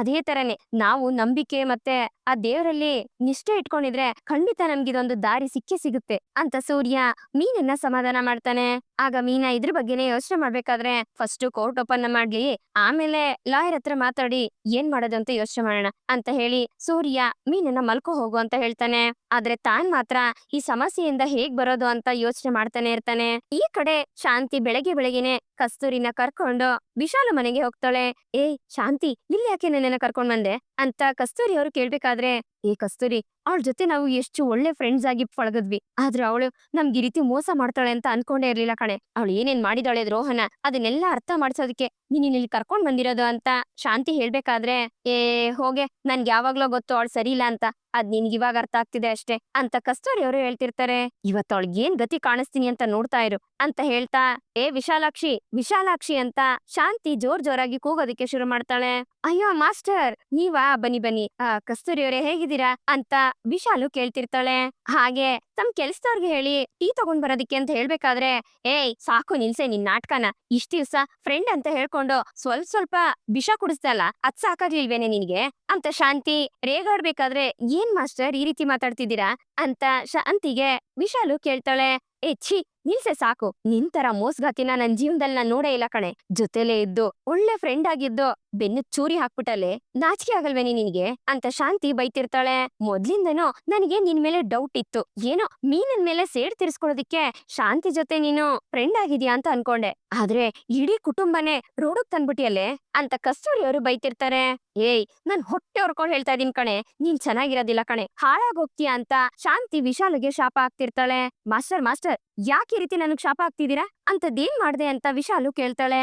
ಅದೇ ತರನೇ ನಾವು ನಂಬಿಕೆ ಮತ್ತೆ ಆ ದೇವರಲ್ಲಿ ನಿಷ್ಠೆ ಇಟ್ಕೊಂಡಿದ್ರೆ ಖಂಡಿತ ನಮ್ಗಿದೊಂದು ದಾರಿ ಸಿಕ್ಕೇ ಸಿಗುತ್ತೆ ಅಂತ ಸೂರ್ಯ ಮೀನನ್ನ ಸಮಾಧಾನ ಮಾಡ್ತಾನೆ. ಆಗ ಮೀನಾ ಇದ್ರ ಬಗ್ಗೆನೇ ಯೋಚನೆ ಮಾಡ್ಬೇಕಾದ್ರೆ, ಫಸ್ಟ್ ಕೋರ್ಟ್ ಓಪನ್ ಮಾಡ್ಲಿ, ಆಮೇಲೆ ಲಾಯರ್ ಹತ್ರ ಮಾತಾಡಿ ಏನ್ ಮಾಡೋದು ಅಂತ ಯೋಚನೆ ಮಾಡೋಣ ಅಂತ ಹೇಳಿ ಸೂರ್ಯ ಮೀನನ್ನ ಮಲ್ಕೋ ಹೋಗು ಅಂತ ಹೇಳ್ತಾನೆ. ಆದ್ರೆ ತಾನ್ ಮಾತ್ರ ಈ ಸಮಸ್ಯೆಯಿಂದ ಹೇಗ್ ಬರೋದು ಅಂತ ಯೋಚನೆ ಮಾಡ್ತಾನೆ ಇರ್ತಾನೆ. ಈ ಕಡೆ ಶಾಂತಿ ಬೆಳಗ್ಗೆನೆ ಕಸ್ತೂರಿನ ಕರ್ಕೊಂಡು ವಿಶಾಲ ಮನೆಗೆ ಹೋಗ್ತಾಳೆ. ಏಯ್ ಶಾಂತಿ, ಇಲ್ಲಿ ಯಾಕೆ ನನ್ನನ್ನ ಕರ್ಕೊಂಡ್ ಬಂದೆ ಅಂತ ಕಸ್ತೂರಿ ಅವರು ಕೇಳ್ಬೇಕಾದ್ರೆ, ಏ ಕಸ್ತೂರಿ, ಅವಳ ಜೊತೆ ನಾವು ಎಷ್ಟು ಒಳ್ಳೆ ಫ್ರೆಂಡ್ಸ್ ಆಗಿ ಪಳಗದ್ವಿ, ಆದ್ರೆ ಅವಳು ನಮ್ಗೆ ಈ ರೀತಿ ಮೋಸ ಮಾಡ್ತಾಳೆ ಅಂತ ಅನ್ಕೊಂಡೇ ಇರ್ಲಿಲ್ಲ ಕಣೆ. ಅವಳು ಏನೇನ್ ಮಾಡಿದಾಳೆ ದ್ರೋಹನ ಅದನ್ನೆಲ್ಲ ಅರ್ಥ ಮಾಡ್ಸೋದಕ್ಕೆ ನೀನ್ ಇಲ್ಲಿ ಕರ್ಕೊಂಡ್ ಬಂದಿರೋದು ಅಂತ ಶಾಂತಿ ಹೇಳ್ಬೇಕಾದ್ರೆ, ಏ ಹೋಗೆ, ನನ್ಗೆ ಯಾವಾಗ್ಲೋ ಗೊತ್ತು ಅವಳು ಸರಿ ಇಲ್ಲ ಅಂತ, ಅದ್ ನಿನ್ಗೆ ಇವಾಗ ಅರ್ಥ ಆಗ್ತಿದೆ ಅಷ್ಟೇ ಅಂತ ಕಸ್ತೂರಿ ಅವರು ಹೇಳ್ತಿರ್ತಾರೆ. ಇವತ್ತು ಅವಳಿಗೆ ಏನ್ ಗತಿ ಕಾಣಿಸ್ತೀನಿ ಅಂತ ನೋಡ್ತಾ ಇರು ಅಂತ ಹೇಳ್ತಾ, ಏ ವಿಶಾಲಾಕ್ಷಿ ಅಂತ ಶಾಂತಿ ಜೋರಾಗಿ ಕೂಗೋದಕ್ಕೆ ಶುರು ಮಾಡ್ತಾಳೆ. ಅಯ್ಯೋ ಮಾಸ್ಟರ್, ನೀವಾ, ಬನ್ನಿ ಬನ್ನಿ, ಕಸ್ತೂರಿ ಅವರೇ ಹೇಗಿದ್ದೀರಾ ಅಂತ ವಿಶಾಲು ಕೇಳ್ತಿರ್ತಾಳೆ. ಹಾಗೆ ತಮ್ ಕೆಲ್ಸದವ್ರಿಗೆ ಹೇಳಿ ಟೀ ತಗೊಂಡ್ ಬರೋದಿಕ್ಕೆ ಅಂತ ಹೇಳ್ಬೇಕಾದ್ರೆ, ಏಯ್ ಸಾಕು ನಿಲ್ಸೆ ನಿನ್ ನಾಟಕನ. ಇಷ್ಟ ದಿವ್ಸ ಫ್ರೆಂಡ್ ಅಂತ ಹೇಳ್ಕೊಂಡು ಸ್ವಲ್ಪ ವಿಷ ಕುಡಿಸ್ತಲ್ಲ, ಅದ್ ಸಾಕಾಗ್ಲಿಲ್ವೇನೆ ನಿನ್ಗೆ ಅಂತ ಶಾಂತಿ ರೇಗಾಡ್ಬೇಕಾದ್ರೆ, ಏನ್ ಮಾಸ್ಟರ್ ಈ ರೀತಿ ಮಾತಾಡ್ತಿದ್ದೀರಾ ಅಂತ ಶಾಂತಿಗೆ ವಿಶಾಲು ಕೇಳ್ತಾಳೆ. ಏ ಛೀ, ನಿಲ್ಸೆ ಸಾಕು, ನಿಂತರ ಮೋಸ್ಗಾತಿನ ನನ್ ಜೀವನದಲ್ಲಿ ನಾನ್ ನೋಡೇ ಇಲ್ಲ ಕಣೆ. ಜೊತೆಲೇ ಇದ್ದು ಒಳ್ಳೆ ಫ್ರೆಂಡ್ ಆಗಿದ್ದು ಬೆನ್ನು ಚೂರಿ ಹಾಕ್ಬಿಟ್ಟಲೆ, ನಾಚಿಕೆ ಆಗಲ್ವೇನಿ ನಿನ್ಗೆ ಅಂತ ಶಾಂತಿ ಬೈತಿರ್ತಾಳೆ. ಮೊದ್ಲಿಂದನೂ ನನಗೆ ನಿನ್ ಮೇಲೆ ಡೌಟ್ ಇತ್ತು, ಏನೋ ಮೀನನ್ ಮೇಲೆ ಸೇಡ್ ತೀರ್ಸ್ಕೊಳ್ಳೋದಿಕ್ಕೆ ಶಾಂತಿ ಜೊತೆ ನೀನು ಫ್ರೆಂಡ್ ಆಗಿದ್ಯಾ ಅಂತ ಅನ್ಕೊಂಡೆ, ಆದ್ರೆ ಇಡೀ ಕುಟುಂಬನೇ ರೋಡಕ್ ತಂದ್ಬಿಟ್ಟಿಯಲ್ಲೇ ಅಂತ ಕಸ್ತೂರಿ ಅವರು ಬೈತಿರ್ತಾರೆ. ಏಯ್, ನಾನ್ ಹೊಟ್ಟೆ ಹೊರ್ಕೊಂಡ್ ಹೇಳ್ತಾ ಇದೀನ್ ಕಣೆ, ನೀನ್ ಚೆನ್ನಾಗಿರೋದಿಲ್ಲ ಕಣೆ, ಹಾಳಾಗೋಗ್ತೀಯ ಅಂತ ಶಾಂತಿ ವಿಶಾಲಿಗೆ ಶಾಪ ಆಗ್ತಿರ್ತಾಳೆ. ಮಾಸ್ಟರ್, ಯಾಕೆ ಈ ರೀತಿ ನನಗ್ ಶಾಪ ಆಗ್ತಿದ್ದೀರಾ, ಅಂತದೇನ್ ಮಾಡ್ದೆ ಅಂತ ವಿಶಾಲು ಕೇಳ್ತಾಳೆ.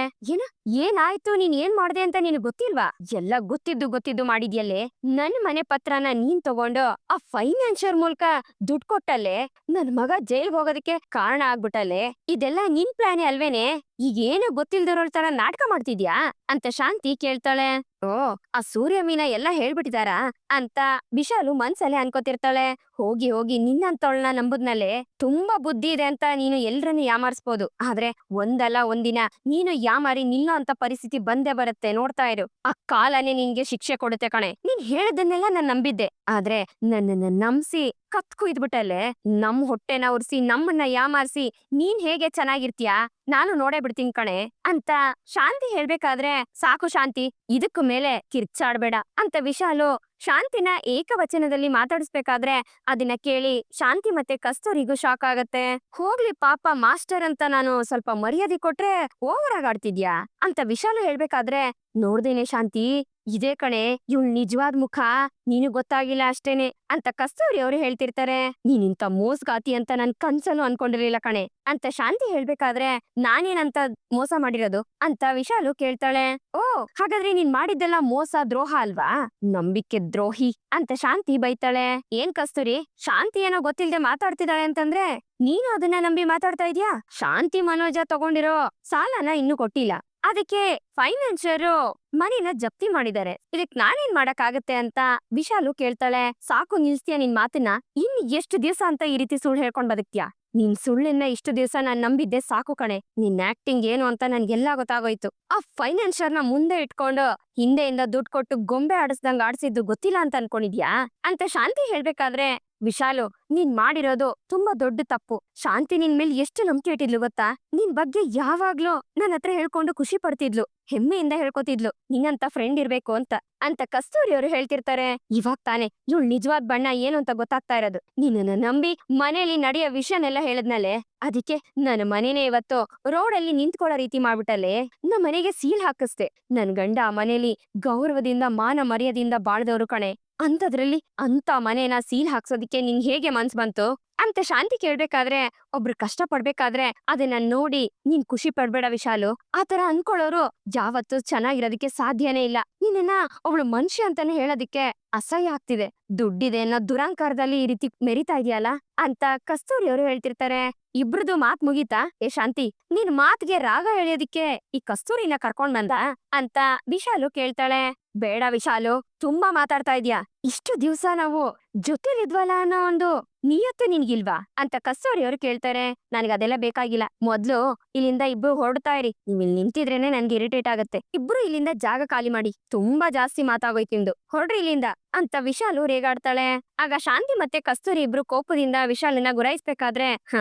ಏನಾಯ್ತು, ನೀನ್ ಏನ್ ಮಾಡ್ದೆ ಅಂತ ನಿನಗ್ ಗೊತ್ತಿಲ್ವಾ? ಎಲ್ಲ ಗೊತ್ತಿದ್ದು ಮಾಡಿದ್ಯಲ್ಲೇ. ನನ್ ಮನೆ ಪತ್ರನ ನೀನ್ ತಗೊಂಡು ಆ ಫೈನಾನ್ಷಿಯರ್ ಮೂಲಕ ದುಡ್ಡು ಕೊಟ್ಟಲ್ಲೇ ನನ್ ಮಗ ಜೈಲ್ಗೆ ಹೋಗೋದಕ್ಕೆ ಕಾರಣ ಆಗ್ಬಿಟ್ಟಲ್ಲೇ. ಇದೆಲ್ಲ ನಿನ್ ಪ್ಲಾನೇ ಅಲ್ವೇನೆ? ಈಗೇನು ಗೊತ್ತಿಲ್ದಿರೋಳ್ ತರ ನಾಟಕ ಮಾಡ್ತಿದ್ಯಾ ಅಂತ ಶಾಂತಿ ಕೇಳ್ತಾಳೆ. ಓ, ಆ ಸೂರ್ಯ ಮೀನ ಎಲ್ಲ ಹೇಳ್ಬಿಟ್ಟಿದಾರಾ ಅಂತ ವಿಶಾಲು ಮನ್ಸಲ್ಲೇ ಅನ್ಕೋತಿರ್ತಾಳೆ. ಹೋಗಿ ನಿನ್ನಂತವಳನ್ನ ನಂಬುದ್ನಲ್ಲೇ, ತುಂಬಾ ಬುದ್ಧಿ ಇದೆ ಅಂತ ನೀನು ಎಲ್ರನ್ನು ಯಾಮಾರಿಸ್ಬೋದು, ಆದ್ರೆ ಒಂದಲ್ಲ ಒಂದಿನ ನೀನು ಯಾಮಾರಿ ನಿಲ್ಲೋ ಅಂತ ಪರಿಸ್ಥಿತಿ ಬಂದೇ ಬರುತ್ತೆ, ನೋಡ್ತಾ ಇರು. ಆ ಕಾಲನೇ ನಿನ್ಗೆ ಶಿಕ್ಷೆ ಕೊಡುತ್ತೆ ಕಣೆ. ನೀನ್ ಹೇಳದನ್ನೆಲ್ಲ ನಾನ್ ನಂಬಿದ್ದೆ, ಆದ್ರೆ ನನ್ನನ್ನ ನಂಬಿಸಿ ಕತ್ ಕುಯ್ದ್ಬಿಟ್ಟಲ್ಲೇ. ನಮ್ ಹೊಟ್ಟೆನ ಉರ್ಸಿ ನಮ್ಮನ್ನ ಯಾಮಾರಿಸಿ ನೀನ್ ಹೇಗೆ ಚೆನ್ನಾಗಿರ್ತೀಯಾ ನಾನು ನೋಡೇ ಬಿಡ್ತೀನಿ ಕಣೆ ಅಂತ ಶಾಂತಿ ಹೇಳ್ಬೇಕಾದ್ರೆ, ಸಾಕು ಶಾಂತಿ, ಇದಕ್ಕೂ ಮೇಲೆ ಕಿರ್ಚಾಡ್ಬೇಡ ಅಂತ ವಿಶಾಲು ಶಾಂತಿನ ಏಕವಚನದಲ್ಲಿ ಮಾತಾಡಿಸ್ಬೇಕಾದ್ರೆ ಅದನ್ನ ಕೇಳಿ ಶಾಂತಿ ಮತ್ತೆ ಕಸ್ತೂರಿಗೂ ಶಾಕ್ ಆಗತ್ತೆ. ಹೋಗ್ಲಿ ಪಾಪ, ಮಾಸ್ಟರ್ ಅಂತ ನಾನು ಸ್ವಲ್ಪ ಮರ್ಯಾದೆ ಕೊಟ್ರೆ ಓವರ್ ಆಗಿ ಆಡ್ತಿದ್ಯಾ ಅಂತ ವಿಶಾಲು ಹೇಳ್ಬೇಕಾದ್ರೆ, ನೋಡ್ದೇನೆ ಶಾಂತಿ, ಇದೇ ಕಣೆ ಇವ್ಳ್ ನಿಜವಾದ್ ಮುಖ, ನೀನು ಗೊತ್ತಾಗಿಲ್ಲ ಅಷ್ಟೇನೆ ಅಂತ ಕಸ್ತೂರಿ ಅವರು ಹೇಳ್ತಿರ್ತಾರೆ. ನೀನಿಂತ ಮೋಸ್ಗಾತಿ ಅಂತ ನನ್ ಕನ್ಸಲ್ಲೂ ಅನ್ಕೊಂಡಿರ್ಲಿಲ್ಲ ಕಣೆ ಅಂತ ಶಾಂತಿ ಹೇಳ್ಬೇಕಾದ್ರೆ, ನಾನೇನಂತ ಮೋಸ ಮಾಡಿರೋದು ಅಂತ ವಿಶಾಲು ಕೇಳ್ತಾಳೆ. ಓ, ಹಾಗಾದ್ರೆ ನೀನ್ ಮಾಡಿದ್ದೆಲ್ಲ ಮೋಸ ದ್ರೋಹ ಅಲ್ವಾ? ನಂಬಿಕೆ ದ್ರೋಹಿ ಅಂತ ಶಾಂತಿ ಬೈತಾಳೆ. ಏನ್ ಕಸ್ತೂರಿ, ಶಾಂತಿ ಏನೋ ಗೊತ್ತಿಲ್ದೆ ಮಾತಾಡ್ತಿದ್ದಾಳೆ ಅಂತಂದ್ರೆ ನೀನು ಅದನ್ನ ನಂಬಿ ಮಾತಾಡ್ತಾ ಇದ್ಯಾ? ಶಾಂತಿ ಮನೋಜ ತಗೊಂಡಿರೋ ಸಾಲನ ಇನ್ನೂ ಕೊಟ್ಟಿಲ್ಲ, ಅದಕ್ಕೆ ಫೈನಾನ್ಷಿಯರು ಮನೇನ ಜಪ್ತಿ ಮಾಡಿದ್ದಾರೆ. ಇದಕ್ ನಾನೇನ್ ಮಾಡಕ್ಕಾಗತ್ತೆ ಅಂತ ವಿಶಾಲು ಕೇಳ್ತಾಳೆ. ಸಾಕು, ನಿಲ್ಸ್ತೀಯ ನಿನ್ ಮಾತನ್ನ? ಇನ್ ಎಷ್ಟು ದಿವಸ ಅಂತ ಈ ರೀತಿ ಸುಳ್ಳು ಹೇಳ್ಕೊಂಡ್ ಬದುಕ್ತ್ಯಾ? ನಿನ್ ಸುಳ್ಳನ್ನ ಇಷ್ಟು ದಿವಸ ನಾನ್ ನಂಬಿದ್ದೆ ಸಾಕು ಕಣೆ. ನಿನ್ ಆಕ್ಟಿಂಗ್ ಏನು ಅಂತ ನನ್ಗೆಲ್ಲ ಗೊತ್ತಾಗೋಯ್ತು. ಆ ಫೈನಾನ್ಷಿಯರ್ನ ಮುಂದೆ ಇಟ್ಕೊಂಡು ಹಿಂದೆಯಿಂದ ದುಡ್ಡು ಕೊಟ್ಟು ಗೊಂಬೆ ಆಡಿಸ್ದಂಗ್ ಆಡ್ಸಿದ್ದು ಗೊತ್ತಿಲ್ಲ ಅಂತ ಅನ್ಕೊಂಡಿದ್ಯಾ ಅಂತ ಶಾಂತಿ ಹೇಳ್ಬೇಕಾದ್ರೆ, ವಿಶಾಲು, ನೀನ್ ಮಾಡಿರೋದು ತುಂಬಾ ದೊಡ್ಡ ತಪ್ಪು. ಶಾಂತಿ ನಿನ್ ಮೇಲೆ ಎಷ್ಟು ನಂಬಿಕೆ ಇಟ್ಟಿದ್ಲು ಗೊತ್ತಾ? ನಿನ್ ಬಗ್ಗೆ ಯಾವಾಗ್ಲೂ ನನ್ನ ಹತ್ರ ಹೇಳ್ಕೊಂಡು ಖುಷಿ ಪಡ್ತಿದ್ಲು, ಹೆಮ್ಮೆಯಿಂದ ಹೇಳ್ಕೊತಿದ್ಲು ನಿನ್ನಂತ ಫ್ರೆಂಡ್ ಇರ್ಬೇಕು ಅಂತ ಕಸ್ತೂರಿ ಅವರು ಹೇಳ್ತಿರ್ತಾರೆ. ಇವಾಗ ತಾನೆ ಇವಳು ನಿಜವಾದ ಬಣ್ಣ ಏನು ಅಂತ ಗೊತ್ತಾಗ್ತಾ ಇರೋದು. ನಿನ್ನನ್ನ ನಂಬಿ ಮನೇಲಿ ನಡೆಯೋ ವಿಷಯನೆಲ್ಲ ಹೇಳದ್ನಲ್ಲೇ, ಅದಕ್ಕೆ ನನ್ನ ಮನೇನೆ ಇವತ್ತು ರೋಡಲ್ಲಿ ನಿಂತ್ಕೊಳ್ಳೋ ರೀತಿ ಮಾಡ್ಬಿಟ್ಟಲ್ಲೇ. ನಮ್ಮ ಮನೆಗೆ ಸೀಲ್ ಹಾಕಿಸ್ದೆ. ನನ್ ಗಂಡ ಆ ಮನೇಲಿ ಗೌರವದಿಂದ ಮಾನ ಮರ್ಯಾದೆಯಿಂದ ಬಾಳ್ದವ್ರು ಕಣೆ. ಅಂತದ್ರಲ್ಲಿ ಅಂತ ಮನೇನ ಸೀಲ್ ಹಾಕ್ಸೋದಿಕ್ಕೆ ನಿಂಗ್ ಹೇಗೆ ಮನ್ಸ್ ಬಂತು ಅಂತ ಶಾಂತಿ ಕೇಳ್ಬೇಕಾದ್ರೆ, ಒಬ್ರು ಕಷ್ಟ ಪಡ್ಬೇಕಾದ್ರೆ ಅದನ್ನ ನೋಡಿ ನೀನ್ ಖುಷಿ ಪಡ್ಬೇಡ ವಿಶಾಲು. ಆತರ ಅನ್ಕೊಳ್ಳೋರು ಯಾವತ್ತೂ ಚೆನ್ನಾಗಿರೋದಕ್ಕೆ ಸಾಧ್ಯನೇ ಇಲ್ಲ. ನಿನ್ನ ಒಬ್ಳು ಮನುಷ್ಯ ಅಂತಾನೆ ಹೇಳೋದಿಕ್ಕೆ ಅಸಹ್ಯ ಆಗ್ತಿದೆ. ದುಡ್ಡಿದೆ ಅನ್ನೋ ದುರಂಕಾರದಲ್ಲಿ ಈ ರೀತಿ ಮೆರಿತಾ ಇದೆಯಲ್ಲ ಅಂತ ಕಸ್ತೂರಿ ಅವರು ಹೇಳ್ತಿರ್ತಾರೆ. ಇಬ್ರದು ಮಾತ್ ಮುಗೀತಾ? ಏ ಶಾಂತಿ, ನಿನ್ ಮಾತ್ಗೆ ರಾಗ ಎಳೆಯೋದಿಕ್ಕೆ ಈ ಕಸ್ತೂರಿನ ಕರ್ಕೊಂಡ್ ಬಂದ ಅಂತ ವಿಶಾಲು ಕೇಳ್ತಾಳೆ. ಬೇಡ ವಿಶಾಲು, ತುಂಬಾ ಮಾತಾಡ್ತಾ ಇದ್ಯಾ. ಇಷ್ಟು ದಿವ್ಸ ನಾವು ಜೊತೆಲಿದ್ವಲ್ಲ ಅನ್ನೋ ಒಂದು ನಿಯತ್ತು ನಿನ್ಗಿಲ್ವಾ ಅಂತ ಕಸ್ತೂರಿ ಅವರು ಕೇಳ್ತಾರೆ. ಅದೆಲ್ಲ ಬೇಕಾಗಿಲ್ಲ. ಮೊದ್ಲು ಇಲ್ಲಿಂದ ಇಬ್ರು ಹೊರಡ್ತಾ ಇರಿ. ನೀವ್ ಇಲ್ಲಿ ನಿಂತಿದ್ರೇನೆ ನನ್ಗೆ ಇರಿಟೇಟ್ ಆಗತ್ತೆ. ಇಬ್ರು ಇಲ್ಲಿಂದ ಜಾಗ ಖಾಲಿ ಮಾಡಿ. ತುಂಬಾ ಜಾಸ್ತಿ ಮಾತಾಗೋಯ್ತು ನಿಮ್ದು, ಹೊರಡ್ರಿ ಇಲ್ಲಿಂದ ಅಂತ ವಿಶಾಲು ರೇಗಾಡ್ತಾಳೆ. ಆಗ ಶಾಂತಿ ಮತ್ತೆ ಕಸ್ತೂರಿ ಇಬ್ರು ಕೋಪದಿಂದ ವಿಶಾಲನ ಗುರಾಯಿಸ್ಬೇಕಾದ್ರೆ,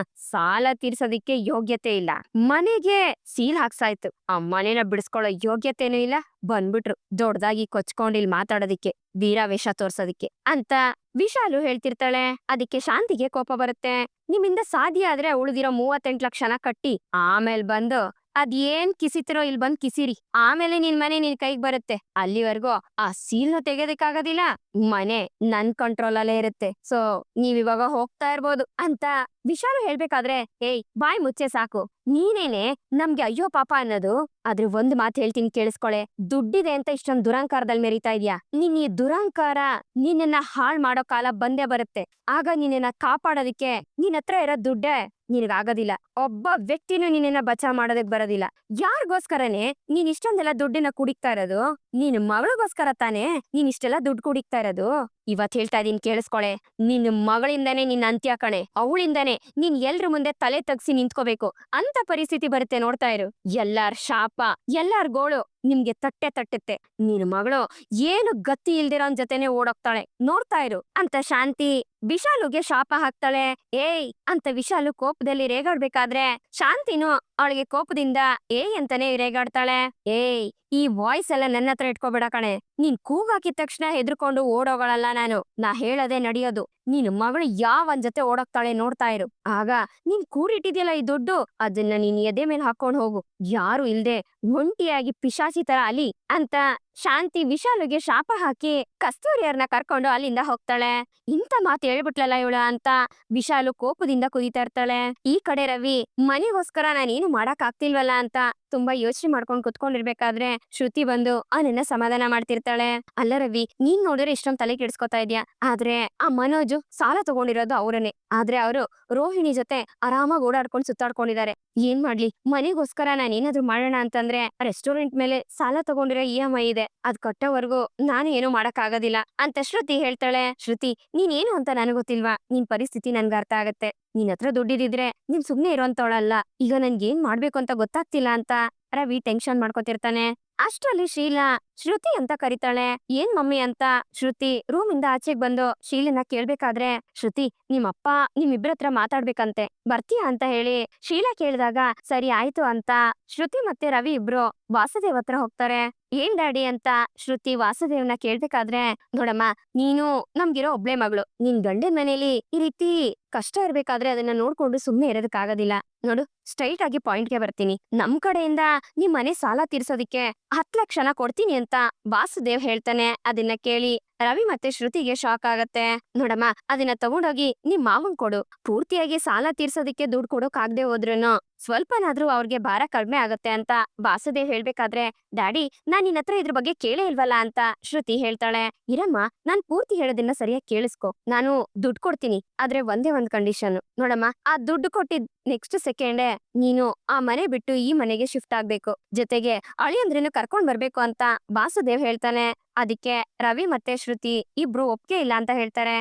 ಸಾಲ ತೀರ್ಸೋದಿಕ್ಕೆ ಯೋಗ್ಯತೆ ಇಲ್ಲ, ಮನೆಗೆ ಸೀಲ್ ಹಾಕ್ಸಾಯ್ತು, ಆ ಮನೇನ ಬಿಡಿಸ್ಕೊಳ್ಳೋ ಯೋಗ್ಯತೆನೂ ಇಲ್ಲ, ಬಂದ್ಬಿಟ್ರು ದೊಡ್ಡದಾಗಿ ಕೊಚ್ಕೊಂಡ್ ಇಲ್ಲಿ ಮಾತಾಡೋದಿಕ್ಕೆ, ವೀರಾವೇಶ ತೋರ್ಸೋದಿಕ್ಕೆ ಅಂತ ವಿಶಾಲು ಹೇಳ್ತಿರ್ತಾಳೆ. ಅದಕ್ಕೆ ಶಾಂತಿಗೆ ಕೋಪ ಬರುತ್ತೆ. ನಿಮ್ಮಿಂದ ಸಾಧ್ಯ ಆದ್ರೆ ಉಳಿದಿರೋ 38 ಲಕ್ಷನ ಕಟ್ಟಿ ಆಮೇಲೆ ಬಂದು ಅದೇನ್ ಕಿಸಿತಿರೋ ಇಲ್ಲಿ ಬಂದ್ ಕಿಸಿರಿ. ಆಮೇಲೆ ನಿನ್ ಮನೆ ನಿನ್ ಕೈಗ್ ಬರುತ್ತೆ. ಅಲ್ಲಿವರೆಗೂ ಆ ಸೀಲ್ನ ತೆಗೆದಕ್ಕಾಗೋದಿಲ್ಲ. ಮನೆ ನನ್ ಕಂಟ್ರೋಲ್ ಅಲ್ಲೇ ಇರುತ್ತೆ. ಸೊ ನೀವಿವಾಗ ಹೋಗ್ತಾ ಇರ್ಬೋದು ಅಂತ ವಿಶಾಲು ಹೇಳ್ಬೇಕಾದ್ರೆ, ಏಯ್ ಬಾಯ್ ಮುಚ್ಚೆ ಸಾಕು. ನೀನೇನೆ ನಮ್ಗೆ ಅಯ್ಯೋ ಪಾಪ ಅನ್ನೋದು. ಆದ್ರೆ ಒಂದ್ ಮಾತು ಹೇಳ್ತೀನಿ ಕೇಳಿಸ್ಕೊಳೆ. ದುಡ್ಡಿದೆ ಅಂತ ಇಷ್ಟೊಂದು ದುರಂಕಾರದಲ್ಲಿ ಮೆರಿತಾ ಇದ್ಯಾ. ನೀನ್ ಈ ದುರಂಕಾರ ನಿನ್ನನ್ನ ಹಾಳ್ ಮಾಡೋ ಕಾಲ ಬಂದೇ ಬರುತ್ತೆ. ಆಗ ನಿನ್ನನ್ನ ಕಾಪಾಡೋದಿಕ್ಕೆ ನಿನ್ ಹತ್ರ ಇರೋ ದುಡ್ಡೇ ನಿನಗಾಗೋದಿಲ್ಲ. ಒಬ್ಬ ವ್ಯಕ್ತಿನೂ ನಿನ್ನನ್ನ ಬಚಾವ್ ಮಾಡೋದಕ್ ಬರೋದಿಲ್ಲ. ಯಾರಿಗೋಸ್ಕರನೇ ನೀನ್ ಇಷ್ಟೊಂದೆಲ್ಲ ದುಡ್ಡನ್ನ ಕುಡಿಕ್ತಾ ಇರೋದು? ನಿನ್ ಮಗಳಿಗೋಸ್ಕರ ತಾನೇ ನೀನ್ ಇಷ್ಟೆಲ್ಲ ದುಡ್ಡು ಕುಡಿಕ್ತಾ ಇರೋದು. ಇವತ್ ಹೇಳ್ತಾ ಇದೀನಿ ಕೇಳಿಸ್ಕೊಳೆ. ನಿನ್ ಮಗಳಿಂದಾನೇ ನಿನ್ ಅಂತ್ಯ ಕಣೆ. ಅವಳಿಂದಾನೇ ನೀನ್ ಎಲ್ರ ಮುಂದೆ ತಲೆ ತಗ್ಸಿ ನಿಂತ್ಕೋಬೇಕು ಅಂತ ಪರಿಸ್ಥಿತಿ ಬರುತ್ತೆ. ನೋಡ್ತಾ ಇರು. ಎಲ್ಲಾರ್ ಶಾಪ, ಎಲ್ಲಾರ್ ಗೋಳು ನಿಮ್ಗೆ ತಟ್ಟುತ್ತೆ. ನಿನ್ ಮಗಳು ಏನು ಗತಿ ಇಲ್ದಿರೋನ್ ಜೊತೆನೆ ಓಡೋಗ್ತಾಳೆ, ನೋಡ್ತಾ ಇರು ಅಂತ ಶಾಂತಿ ವಿಶಾಲುಗೆ ಶಾಪ ಹಾಕ್ತಾಳೆ. ಏಯ್ ಅಂತ ವಿಶಾಲು ಕೋಪದಲ್ಲಿ ರೇಗಾಡ್ಬೇಕಾದ್ರೆ, ಶಾಂತಿನೂ ಅವಳಿಗೆ ಕೋಪದಿಂದ ಏಯ್ ಅಂತಾನೆ ರೇಗಾಡ್ತಾಳೆ. ಏಯ್, ಈ ವಾಯ್ಸ್ ಎಲ್ಲ ನನ್ನ ಹತ್ರ ಇಟ್ಕೋಬೇಡ ಕಣೆ. ನೀನ್ ಕೂಗಾಕಿದ ತಕ್ಷಣ ಹೆದರ್ಕೊಂಡು ಓಡೋಗಳಲ್ಲ ನಾನು. ನಾ ಹೇಳದೆ ನಡೆಯೋದು. ನೀನ್ ಮಗಳು ಯಾವನ್ ಜೊತೆ ಓಡೋಗ್ತಾಳೆ ನೋಡ್ತಾ ಇರು. ಆಗ ನೀನ್ ಕೂಡಿಟ್ಟಿದ್ಯಲ್ಲ ಈ ದುಡ್ಡು, ಅದನ್ನ ನೀನ್ ಎದೆ ಮೇಲೆ ಹಾಕೊಂಡ್ ಹೋಗು. ಯಾರು ಇಲ್ದೆ ಒಂಟಿಯಾಗಿ ಪಿಶಾಚಿ ತರ ಅಲಿ ಅಂತ ಶಾಂತಿ ವಿಶಾಲುಗೆ ಶಾಪ ಹಾಕಿ ಕಸ್ತೂರಿಯರ್ನ ಕರ್ಕೊಂಡು ಅಲ್ಲಿಂದ ಹೋಗ್ತಾಳೆ. ಇಂಥ ಮಾತು ಹೇಳ್ಬಿಟ್ಲಲ್ಲ ಇವಳ ಅಂತ ವಿಶಾಲು ಕೋಪದಿಂದ ಕುದೀತಾ ಇರ್ತಾಳೆ. ಈ ಕಡೆ ರವಿ ಮನೆಗೋಸ್ಕರ ನಾನೇನು ಮಾಡಕ್ ಆಗ್ತಿಲ್ವಲ್ಲ ಅಂತ ತುಂಬಾ ಯೋಚನೆ ಮಾಡ್ಕೊಂಡ್ ಕುತ್ಕೊಂಡಿರ್ಬೇಕಾದ್ರೆ ಶ್ರುತಿ ಬಂದು ಅವನನ್ನ ಸಮಾಧಾನ ಮಾಡ್ತಿರ್ತಾಳೆ. ಅಲ್ಲ ರವಿ, ನೀನ್ ನೋಡಿದ್ರೆ ಇಷ್ಟೊಂದ್ ತಲೆ ಕೆಡ್ಸ್ಕೊತಾ ಇದ್ಯಾ, ಆದ್ರೆ ಆ ಮನೋಜು ಸಾಲ ತಗೊಂಡಿರೋದು ಅವ್ರನ್ನೇ. ಆದ್ರೆ ಅವರು ರೋಹಿಣಿ ಜೊತೆ ಆರಾಮಾಗಿ ಓಡಾಡ್ಕೊಂಡ್ ಸುತ್ತಾಡ್ಕೊಂಡಿದ್ದಾರೆ. ಏನ್ ಮಾಡ್ಲಿ, ಮನೆಗೋಸ್ಕರ ನಾನೇನಾದ್ರೂ ಮಾಡೋಣ ಅಂತಂದ್ರೆ ರೆಸ್ಟೋರೆಂಟ್ ಮೇಲೆ ಸಾಲ ತಗೊಂಡಿರೋ EMI ಇದೆ, ಅದ್ ಕಟ್ಟೋವರೆಗೂ ನಾನು ಏನು ಮಾಡಕ್ ಆಗೋದಿಲ್ಲ ಅಂತ ಶ್ರುತಿ ಹೇಳ್ತಾಳೆ. ಶ್ರುತಿ, ನೀನ್ ಏನು ಅಂತ ನನಗ್ ಗೊತ್ತಿಲ್ವಾ? ನಿನ್ ಪರಿಸ್ಥಿತಿ ನನ್ಗೆ ಅರ್ಥ ಆಗತ್ತೆ. ನಿನ್ ಹತ್ರ ದುಡ್ಡಿದ್ರೆ ನೀನ್ ಸುಮ್ನೆ ಇರೋಂತವಳಲ್ಲ. ಈಗ ನನ್ಗೇನ್ ಮಾಡ್ಬೇಕು ಅಂತ ಗೊತ್ತಾಗ್ತಿಲ್ಲ ಅಂತ ರವಿ ಟೆನ್ಷನ್ ಮಾಡ್ಕೊತಿರ್ತಾನೆ. ಅಷ್ಟ್ರಲ್ಲಿ ಶೀಲಾ ಶ್ರುತಿ ಅಂತ ಕರಿತಾಳೆ. ಏನ್ ಮಮ್ಮಿ ಅಂತ ಶ್ರುತಿ ರೂಮಿಂದ ಆಚೆಗ್ ಬಂದು ಶೀಲನ ಕೇಳ್ಬೇಕಾದ್ರೆ, ಶ್ರುತಿ, ನಿಮ್ಮಪ್ಪ ನಿಮ್ಮಿಬ್ರ ಹತ್ರ ಮಾತಾಡ್ಬೇಕಂತೆ, ಬರ್ತೀಯಾ ಅಂತ ಹೇಳಿ ಶೀಲಾ ಕೇಳಿದಾಗ ಸರಿ ಆಯ್ತು ಅಂತ ಶ್ರುತಿ ಮತ್ತೆ ರವಿ ಇಬ್ರು ವಾಸುದೇವ್ ಹತ್ರ ಹೋಗ್ತಾರೆ. ಏನ್ ಡ್ಯಾಡಿ ಅಂತ ಶ್ರುತಿ ವಾಸುದೇವ್ನ ಕೇಳ್ಬೇಕಾದ್ರೆ, ನೋಡಮ್ಮ, ನೀನು ನಮ್ಗಿರೋ ಒಬ್ಳೆ ಮಗಳು. ನಿನ್ ಗಂಡನ್ ಮನೇಲಿ ಈ ರೀತಿ ಕಷ್ಟ ಇರ್ಬೇಕಾದ್ರೆ ಅದನ್ನ ನೋಡ್ಕೊಂಡು ಸುಮ್ನೆ ಇರೋದಕ್ಕಾಗೋದಿಲ್ಲ. ನೋಡು, ಸ್ಟ್ರೈಟ್ ಆಗಿ ಪಾಯಿಂಟ್ಗೆ ಬರ್ತೀನಿ. ನಮ್ ಕಡೆಯಿಂದ ನಿಮ್ ಮನೆ ಸಾಲ ತೀರ್ಸೋದಿಕ್ಕೆ 10 ಲಕ್ಷನ ಕೊಡ್ತೀನಿ ಅಂತ ವಾಸುದೇವ್ ಹೇಳ್ತಾನೆ. ಅದನ್ನ ಕೇಳಿ ರವಿ ಮತ್ತೆ ಶ್ರುತಿಗೆ ಶಾಕ್ ಆಗತ್ತೆ. ನೋಡಮ್ಮ, ಅದನ್ನ ತಗೊಂಡೋಗಿ ನಿಮ್ ಮಾವನ್ ಕೊಡು. ಪೂರ್ತಿಯಾಗಿ ಸಾಲ ತೀರ್ಸೋದಿಕ್ಕೆ ದುಡ್ಡು ಕೊಡೋಕ್ ಆಗದೆ ಹೋದ್ರುನು ಸ್ವಲ್ಪನಾದ್ರೂ ಅವ್ರಿಗೆ ಭಾರ ಕಡಿಮೆ ಆಗತ್ತೆ ಅಂತ ವಾಸುದೇವ್ ಹೇಳ್ಬೇಕಾದ್ರೆ, ಡ್ಯಾಡಿ, ನಾನ್ ನಿನ್ ಹತ್ರ ಇದ್ರ ಬಗ್ಗೆ ಕೇಳೇ ಇಲ್ವಲ್ಲ ಅಂತ ಶ್ರುತಿ ಹೇಳ್ತಾಳೆ. ಇರಮ್ಮ, ನಾನ್ ಪೂರ್ತಿ ಹೇಳೋದನ್ನ ಸರಿಯಾಗಿ ಕೇಳಿಸ್ಕೊ. ನಾನು ದುಡ್ಡು ಕೊಡ್ತೀನಿ, ಆದ್ರೆ ಒಂದೇ ಒಂದ್ ಕಂಡೀಷನ್. ನೋಡಮ್ಮ, ಆ ದುಡ್ಡು ಕೊಟ್ಟಿದ್ ನೆಕ್ಸ್ಟ್ ಸೆಕೆಂಡೇ ನೀನು ಆ ಮನೆ ಬಿಟ್ಟು ಈ ಮನೆಗೆ ಶಿಫ್ಟ್ ಆಗ್ಬೇಕು. ಜೊತೆಗೆ ಅಳಿಯಂದ್ರನ್ನು ಕರ್ಕೊಂಡ್ ಬರ್ಬೇಕು ಅಂತ ವಾಸುದೇವ್ ಹೇಳ್ತಾನೆ. ಅದಕ್ಕೆ ರವಿ ಮತ್ತೆ ಶ್ರುತಿ ಇಬ್ರು ಒಪ್ಗೆ ಇಲ್ಲ ಅಂತ ಹೇಳ್ತಾರೆ.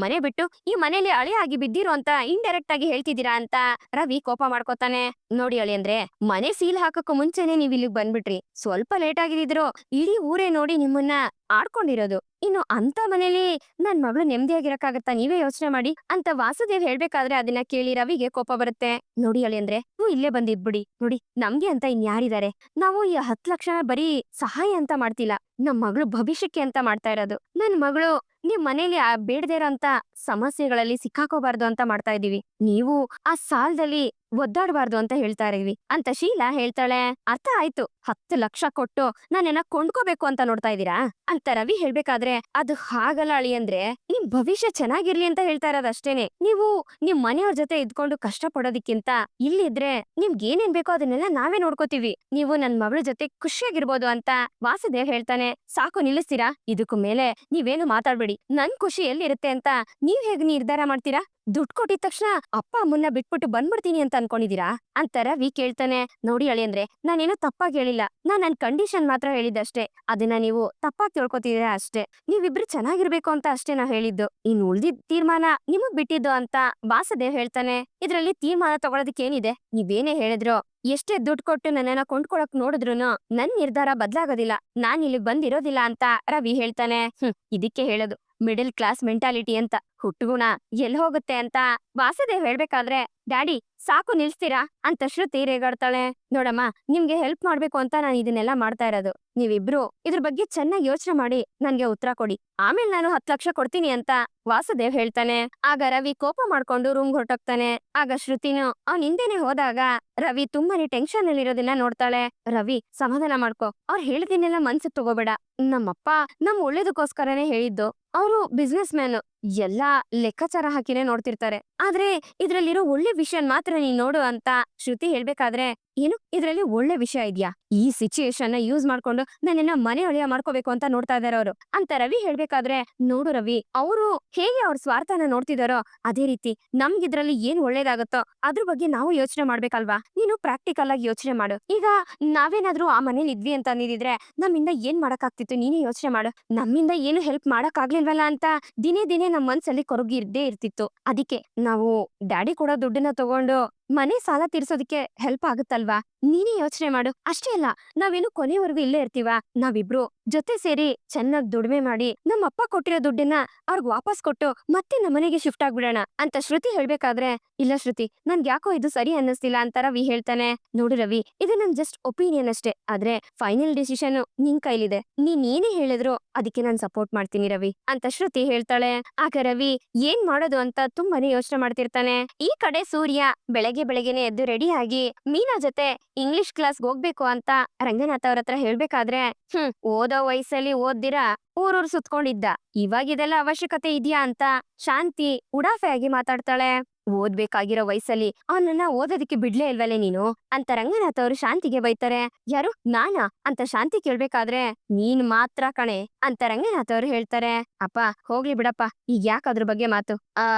ಮನೆ ಬಿಟ್ಟು ಈ ಮನೇಲಿ ಅಳಿಯ ಆಗಿ ಬಿದ್ದಿರೋ ಅಂತ ಇಂಡೈರೆಕ್ಟ್ ಆಗಿ ಹೇಳ್ತಿದ್ದೀರಾ ಅಂತ ರವಿ ಕೋಪ ಮಾಡ್ಕೋತಾನೆ. ನೋಡಿ ಅಳಿಯಂದ್ರೆ, ಮನೆ ಸೀಲ್ ಹಾಕಕ್ಕೂ ಮುಂಚೆನೆ ನೀವ್ ಇಲ್ಲಿಗ್ ಬಂದ್ಬಿಟ್ರಿ. ಸ್ವಲ್ಪ ಲೇಟ್ ಆಗಿದ್ರು ಇಡೀ ಊರೇ ನೋಡಿ ನಿಮ್ಮನ್ನ ಆಡ್ಕೊಂಡಿರೋದು. ಇನ್ನು ಅಂತ ಮನೇಲಿ ನನ್ ಮಗಳು ನೆಮ್ಮದಿಯಾಗಿರಕ್ಕಾಗತ್ತಾ, ನೀವೇ ಯೋಚನೆ ಮಾಡಿ ಅಂತ ವಾಸುದೇವ್ ಹೇಳ್ಬೇಕಾದ್ರೆ ಅದನ್ನ ಕೇಳಿ ರವಿಗೆ ಕೋಪ ಬರುತ್ತೆ. ನೋಡಿ ಅಳಿಯಂದ್ರೆ, ನೀವು ಇಲ್ಲೇ ಬಂದಿದ್ಬಿಡಿ. ನೋಡಿ, ನಮ್ಗೆ ಅಂತ ಇನ್ಯಾರಿದ್ದಾರೆ? ನಾವು ಈ 10 ಲಕ್ಷ ಬರೀ ಸಹಾಯ ಅಂತ ಮಾಡ್ತಿಲ್ಲ, ನಮ್ ಮಗಳು ಭವಿಷ್ಯಕ್ಕೆ ಅಂತ ಮಾಡ್ತಾ ಇರೋದು. ನನ್ ಮಗಳು ನಿಮ್ ಮನೇಲಿ ಬೇಡದೇ ಇರೋಂತ ಸಮಸ್ಯೆಗಳಲ್ಲಿ ಸಿಕ್ಕಾಕೋಬಾರ್ದು ಅಂತ ಮಾಡ್ತಾ ಇದೀವಿ. ನೀವು ಆ ಸಾಲದಲ್ಲಿ ಒದ್ದಾಡಬಾರ್ದು ಅಂತ ಹೇಳ್ತಾ ಇದೀವಿ ಅಂತ ಶೀಲಾ ಹೇಳ್ತಾಳೆ. ಅರ್ಥ ಆಯ್ತು, 10 ಲಕ್ಷ ಕೊಟ್ಟು ನಾನೇನ ಕೊಂಡ್ಕೋಬೇಕು ಅಂತ ನೋಡ್ತಾ ಇದೀರಾ ಅಂತ ರವಿ ಹೇಳ್ಬೇಕಾದ್ರೆ, ಅದು ಹಾಗಲ್ಲ ಅಳಿಯಂದ್ರೆ, ನಿಮ್ ಭವಿಷ್ಯ ಚೆನ್ನಾಗಿರ್ಲಿ ಅಂತ ಹೇಳ್ತಾ ಇರೋದು ಅಷ್ಟೇನೆ. ನೀವು ನಿಮ್ ಮನೆಯವ್ರ ಜೊತೆ ಇದ್ಕೊಂಡು ಕಷ್ಟ ಪಡೋದಕ್ಕಿಂತ ಇಲ್ಲಿದ್ರೆ ನಿಮ್ಗೆ ಏನೇನ್ ಬೇಕೋ ಅದನ್ನೆಲ್ಲ ನಾವೇ ನೋಡ್ಕೋತೀವಿ. ನೀವು ನನ್ ಮಗಳ ಜೊತೆ ಖುಷಿಯಾಗಿರ್ಬೋದು ಅಂತ ವಾಸುದೇವ್ ಹೇಳ್ತಾನೆ. ಸಾಕು, ನಿಲ್ಲಿಸ್ತೀರಾ? ಇದಕ್ಕೂ ಮೇಲೆ ನೀವೇನು ಮಾತಾಡ್ಬೇಡಿ. ನನ್ ಖುಷಿ ಎಲ್ಲಿರುತ್ತೆ ಅಂತ ನೀವ್ ಹೇಗ್ ನಿರ್ಧಾರ ಮಾಡ್ತೀರಾ? ದುಡ್ಡು ಕೊಟ್ಟಿದ ತಕ್ಷಣ ಅಪ್ಪ ಅಮ್ಮನ್ನ ಬಿಟ್ಬಿಟ್ಟು ಬಂದ್ಬಿಡ್ತೀನಿ ಅಂತ ಅನ್ಕೊಂಡಿದೀರಾ ಅಂತ ರವಿ ಕೇಳ್ತಾನೆ. ನೋಡಿ ಅಳಿಯಂದ್ರೆ, ನಾನೇನೋ ತಪ್ಪಾಗಿ ಹೇಳಿಲ್ಲ, ನನ್ ಕಂಡೀಷನ್ ಮಾತ್ರ ಹೇಳಿದ್ದಷ್ಟೇ. ಅದನ್ನ ನೀವು ತಪ್ಪಾಗಿ ತಿಳ್ಕೊತಿದೀರಾ ಅಷ್ಟೇ. ನೀವಿಬ್ರು ಚೆನ್ನಾಗಿರ್ಬೇಕು ಅಂತ ಅಷ್ಟೇ ನಾವ್ ಹೇಳಿದ್ದು. ಇನ್ ಉಳ್ದಿದ್ ತೀರ್ಮಾನ ನಿಮಗ್ ಬಿಟ್ಟಿದ್ದು ಅಂತ ವಾಸುದೇವ್ ಹೇಳ್ತಾನೆ. ಇದ್ರಲ್ಲಿ ತೀರ್ಮಾನ ತಗೊಳೋದಕ್ಕೆ ಏನಿದೆ? ನೀವೇನೇ ಹೇಳಿದ್ರು, ಎಷ್ಟೇ ದುಡ್ಡು ಕೊಟ್ಟು ನನ್ನನ್ನ ಕೊಂಡ್ಕೊಳಕ್ ನೋಡಿದ್ರುನು ನನ್ ನಿರ್ಧಾರ ಬದ್ಲಾಗೋದಿಲ್ಲ. ನಾನ್ ಇಲ್ಲಿಗ್ ಬಂದಿರೋದಿಲ್ಲ ಅಂತ ರವಿ ಹೇಳ್ತಾನೆ. ಇದಕ್ಕೆ ಹೇಳೋದು ಮಿಡಲ್ ಕ್ಲಾಸ್ ಮೆಂಟಾಲಿಟಿ ಅಂತ. ಹುಟ್ಟುಗುಣ ಎಲ್ಲಿ ಹೋಗುತ್ತೆ ಅಂತ ವಾಸುದೇವ್ ಹೇಳ್ಬೇಕಾದ್ರೆ, ಡ್ಯಾಡಿ ಸಾಕು, ನಿಲ್ಸ್ತೀರಾ ಅಂತ ಶ್ರುತಿ ರೇಗಾಡ್ತಾಳೆ. ನೋಡಮ್ಮ, ನಿಮ್ಗೆ ಹೆಲ್ಪ್ ಮಾಡ್ಬೇಕು ಅಂತ ನಾನು ಇದನ್ನೆಲ್ಲ ಮಾಡ್ತಾ ಇರೋದು. ನೀವಿಬ್ರು ಇದ್ರ ಬಗ್ಗೆ ಚೆನ್ನಾಗಿ ಯೋಚನೆ ಮಾಡಿ ನನ್ಗೆ ಉತ್ತರ ಕೊಡಿ. ಆಮೇಲೆ ನಾನು 10 ಲಕ್ಷ ಕೊಡ್ತೀನಿ ಅಂತ ವಾಸುದೇವ್ ಹೇಳ್ತಾನೆ. ಆಗ ರವಿ ಕೋಪ ಮಾಡ್ಕೊಂಡು ರೂಮ್ ಹೊರಟೋಗ್ತಾನೆ. ಆಗ ಶ್ರುತಿನು ಅವ್ನ್ ಹಿಂದೆನೆ ಹೋದಾಗ ರವಿ ತುಂಬಾನೇ ಟೆನ್ಷನ್ ಅಲ್ಲಿ ಇರೋದನ್ನ ನೋಡ್ತಾಳೆ. ರವಿ, ಸಮಾಧಾನ ಮಾಡ್ಕೊ. ಅವ್ರು ಹೇಳಿದಿನೆಲ್ಲ ಮನ್ಸಿಗೆ ತಗೋಬೇಡ. ನಮ್ಮಪ್ಪ ನಮ್ ಒಳ್ಳೇದಕ್ಕೋಸ್ಕರನೇ ಹೇಳಿದ್ದು. ಅವರು ಬಿಸ್ನೆಸ್ ಮ್ಯಾನ್, ಎಲ್ಲಾ ಲೆಕ್ಕಾಚಾರ ಹಾಕಿನೇ ನೋಡ್ತಿರ್ತಾರೆ. ಆದ್ರೆ ಇದ್ರಲ್ಲಿರೋ ಒಳ್ಳೆ ವಿಷಯ ಮಾತ್ರ ನೀನ್ ನೋಡು ಅಂತ ಶ್ರುತಿ ಹೇಳ್ಬೇಕಾದ್ರೆ, ಏನು ಇದ್ರಲ್ಲಿ ಒಳ್ಳೆ ವಿಷಯ ಇದ್ಯಾ? ಈ ಸಿಚುಯೇಷನ್ ಯೂಸ್ ಮಾಡ್ಕೊಂಡು ನನ್ನನ್ನ ಮನೆ ಒಳ್ಳೆಯ ಮಾಡ್ಕೋಬೇಕು ಅಂತ ನೋಡ್ತಾ ಇದಾರೆ ಅವರು ಅಂತ ರವಿ ಹೇಳ್ಬೇಕಾದ್ರೆ, ನೋಡು ರವಿ, ಅವರು ಹೇಗೆ ಅವ್ರ ಸ್ವಾರ್ಥನ ನೋಡ್ತಿದಾರೋ ಅದೇ ರೀತಿ ನಮ್ಗಿದ್ರಲ್ಲಿ ಏನ್ ಒಳ್ಳೇದಾಗತ್ತೋ ಅದ್ರ ಬಗ್ಗೆ ನಾವು ಯೋಚನೆ ಮಾಡ್ಬೇಕಲ್ವಾ? ನೀನು ಪ್ರಾಕ್ಟಿಕಲ್ ಆಗಿ ಯೋಚನೆ ಮಾಡು. ಈಗ ನಾವೇನಾದ್ರೂ ಆ ಮನೇಲಿ ಇದ್ವಿ ಅಂತ ಅಂದಿದ್ರೆ ನಮ್ಮಿಂದ ಏನ್ ಮಾಡಕ್ಕಾಗ್ತಿತ್ತು? ನೀನೇ ಯೋಚನೆ ಮಾಡು. ನಮ್ಮಿಂದ ಏನು ಹೆಲ್ಪ್ ಮಾಡಕ್ ಆಗ್ಲಿಲ್ವಲ್ಲ ಅಂತ ದಿನೇ ದಿನೇ ನಮ್ ಮನ್ಸಲ್ಲಿ ಕೊರಗಿರ್ದೇ ಇರ್ತಿತ್ತು. ಅದಕ್ಕೆ ನಾವು ಡ್ಯಾಡಿ ಕೊಡೋ ದುಡ್ಡನ್ನ ತಗೊಂಡು ಮನೆ ಸಾಲ ತೀರ್ಸೋದಕ್ಕೆ ಹೆಲ್ಪ್ ಆಗುತ್ತಲ್ವಾ? ನೀನೇ ಯೋಚನೆ ಮಾಡು. ಅಷ್ಟೇ ಅಲ್ಲ, ನಾವೇನು ಕೊನೆವರೆಗೂ ಇಲ್ಲೇ ಇರ್ತೀವ? ನಾವಿಬ್ರು ಜೊತೆ ಸೇರಿ ಚೆನ್ನಾಗ್ ದುಡಿಮೆ ಮಾಡಿ ನಮ್ಮ ಅಪ್ಪ ಕೊಟ್ಟಿರೋ ದುಡ್ಡನ್ನ ಅವ್ರಿಗೆ ವಾಪಸ್ ಕೊಟ್ಟು ಮತ್ತೆ ನಮ್ಮನೆಗೆ ಶಿಫ್ಟ್ ಆಗ್ಬಿಡೋಣ ಅಂತ ಶ್ರುತಿ ಹೇಳ್ಬೇಕಾದ್ರೆ, ಇಲ್ಲ ಶ್ರುತಿ, ನನ್ಗೆ ಯಾಕೋ ಇದು ಸರಿ ಅನ್ನಿಸ್ತಿಲ್ಲ ಅಂತ ರವಿ ಹೇಳ್ತಾನೆ. ನೋಡು ರವಿ, ಇದು ನನ್ ಜಸ್ಟ್ ಒಪಿನಿಯನ್ ಅಷ್ಟೇ. ಆದ್ರೆ ಫೈನಲ್ ಡಿಸಿಷನ್ ನಿನ್ ಕೈಲಿದೆ. ನೀನ್ ಏನೇ ಹೇಳಿದ್ರು ಅದಕ್ಕೆ ನಾನ್ ಸಪೋರ್ಟ್ ಮಾಡ್ತೀನಿ ರವಿ ಅಂತ ಶ್ರುತಿ ಹೇಳ್ತಾಳೆ. ಆಗ ರವಿ ಏನ್ ಮಾಡೋದು ಅಂತ ತುಂಬಾನೇ ಯೋಚನೆ ಮಾಡ್ತಿರ್ತಾನೆ. ಈ ಕಡೆ ಸೂರ್ಯ ಬೆಳಗ್ಗೆನೆ ಎದ್ದು ರೆಡಿ ಆಗಿ ಮೀನಾ ಜೊತೆ ಇಂಗ್ಲಿಷ್ ಕ್ಲಾಸ್ ಹೋಗ್ಬೇಕು ಅಂತ ರಂಗನಾಥ್ ಅವ್ರ ಹತ್ರ ಹೇಳ್ಬೇಕಾದ್ರೆ, ಓದೋ ವಯಸ್ಸಲ್ಲಿ ಓದ್ದಿರಾ ಊರೂರ್ ಸುತ್ಕೊಂಡಿದ್ದ, ಇವಾಗ ಇದೆಲ್ಲ ಅವಶ್ಯಕತೆ ಇದೆಯಾ ಅಂತ ಶಾಂತಿ ಉಡಾಫೆ ಆಗಿ ಮಾತಾಡ್ತಾಳೆ. ಓದ್ಬೇಕಾಗಿರೋ ವಯಸ್ಸಲ್ಲಿ ಅವನನ್ನ ಓದೋದಕ್ಕೆ ಬಿಡ್ಲೇ ಇಲ್ವಲ್ಲೇ ನೀನು ಅಂತ ರಂಗನಾಥ್ ಅವರು ಶಾಂತಿಗೆ ಬೈತಾರೆ. ಯಾರು, ನಾನಾ ಅಂತ ಶಾಂತಿ ಕೇಳ್ಬೇಕಾದ್ರೆ, ನೀನ್ ಮಾತ್ರ ಕಣೆ ಅಂತ ರಂಗನಾಥ್ ಅವರು ಹೇಳ್ತಾರೆ. ಅಪ್ಪ ಹೋಗ್ಲಿ ಬಿಡಪ್ಪ, ಈಗ ಯಾಕೆ ಅದ್ರ ಬಗ್ಗೆ ಮಾತು?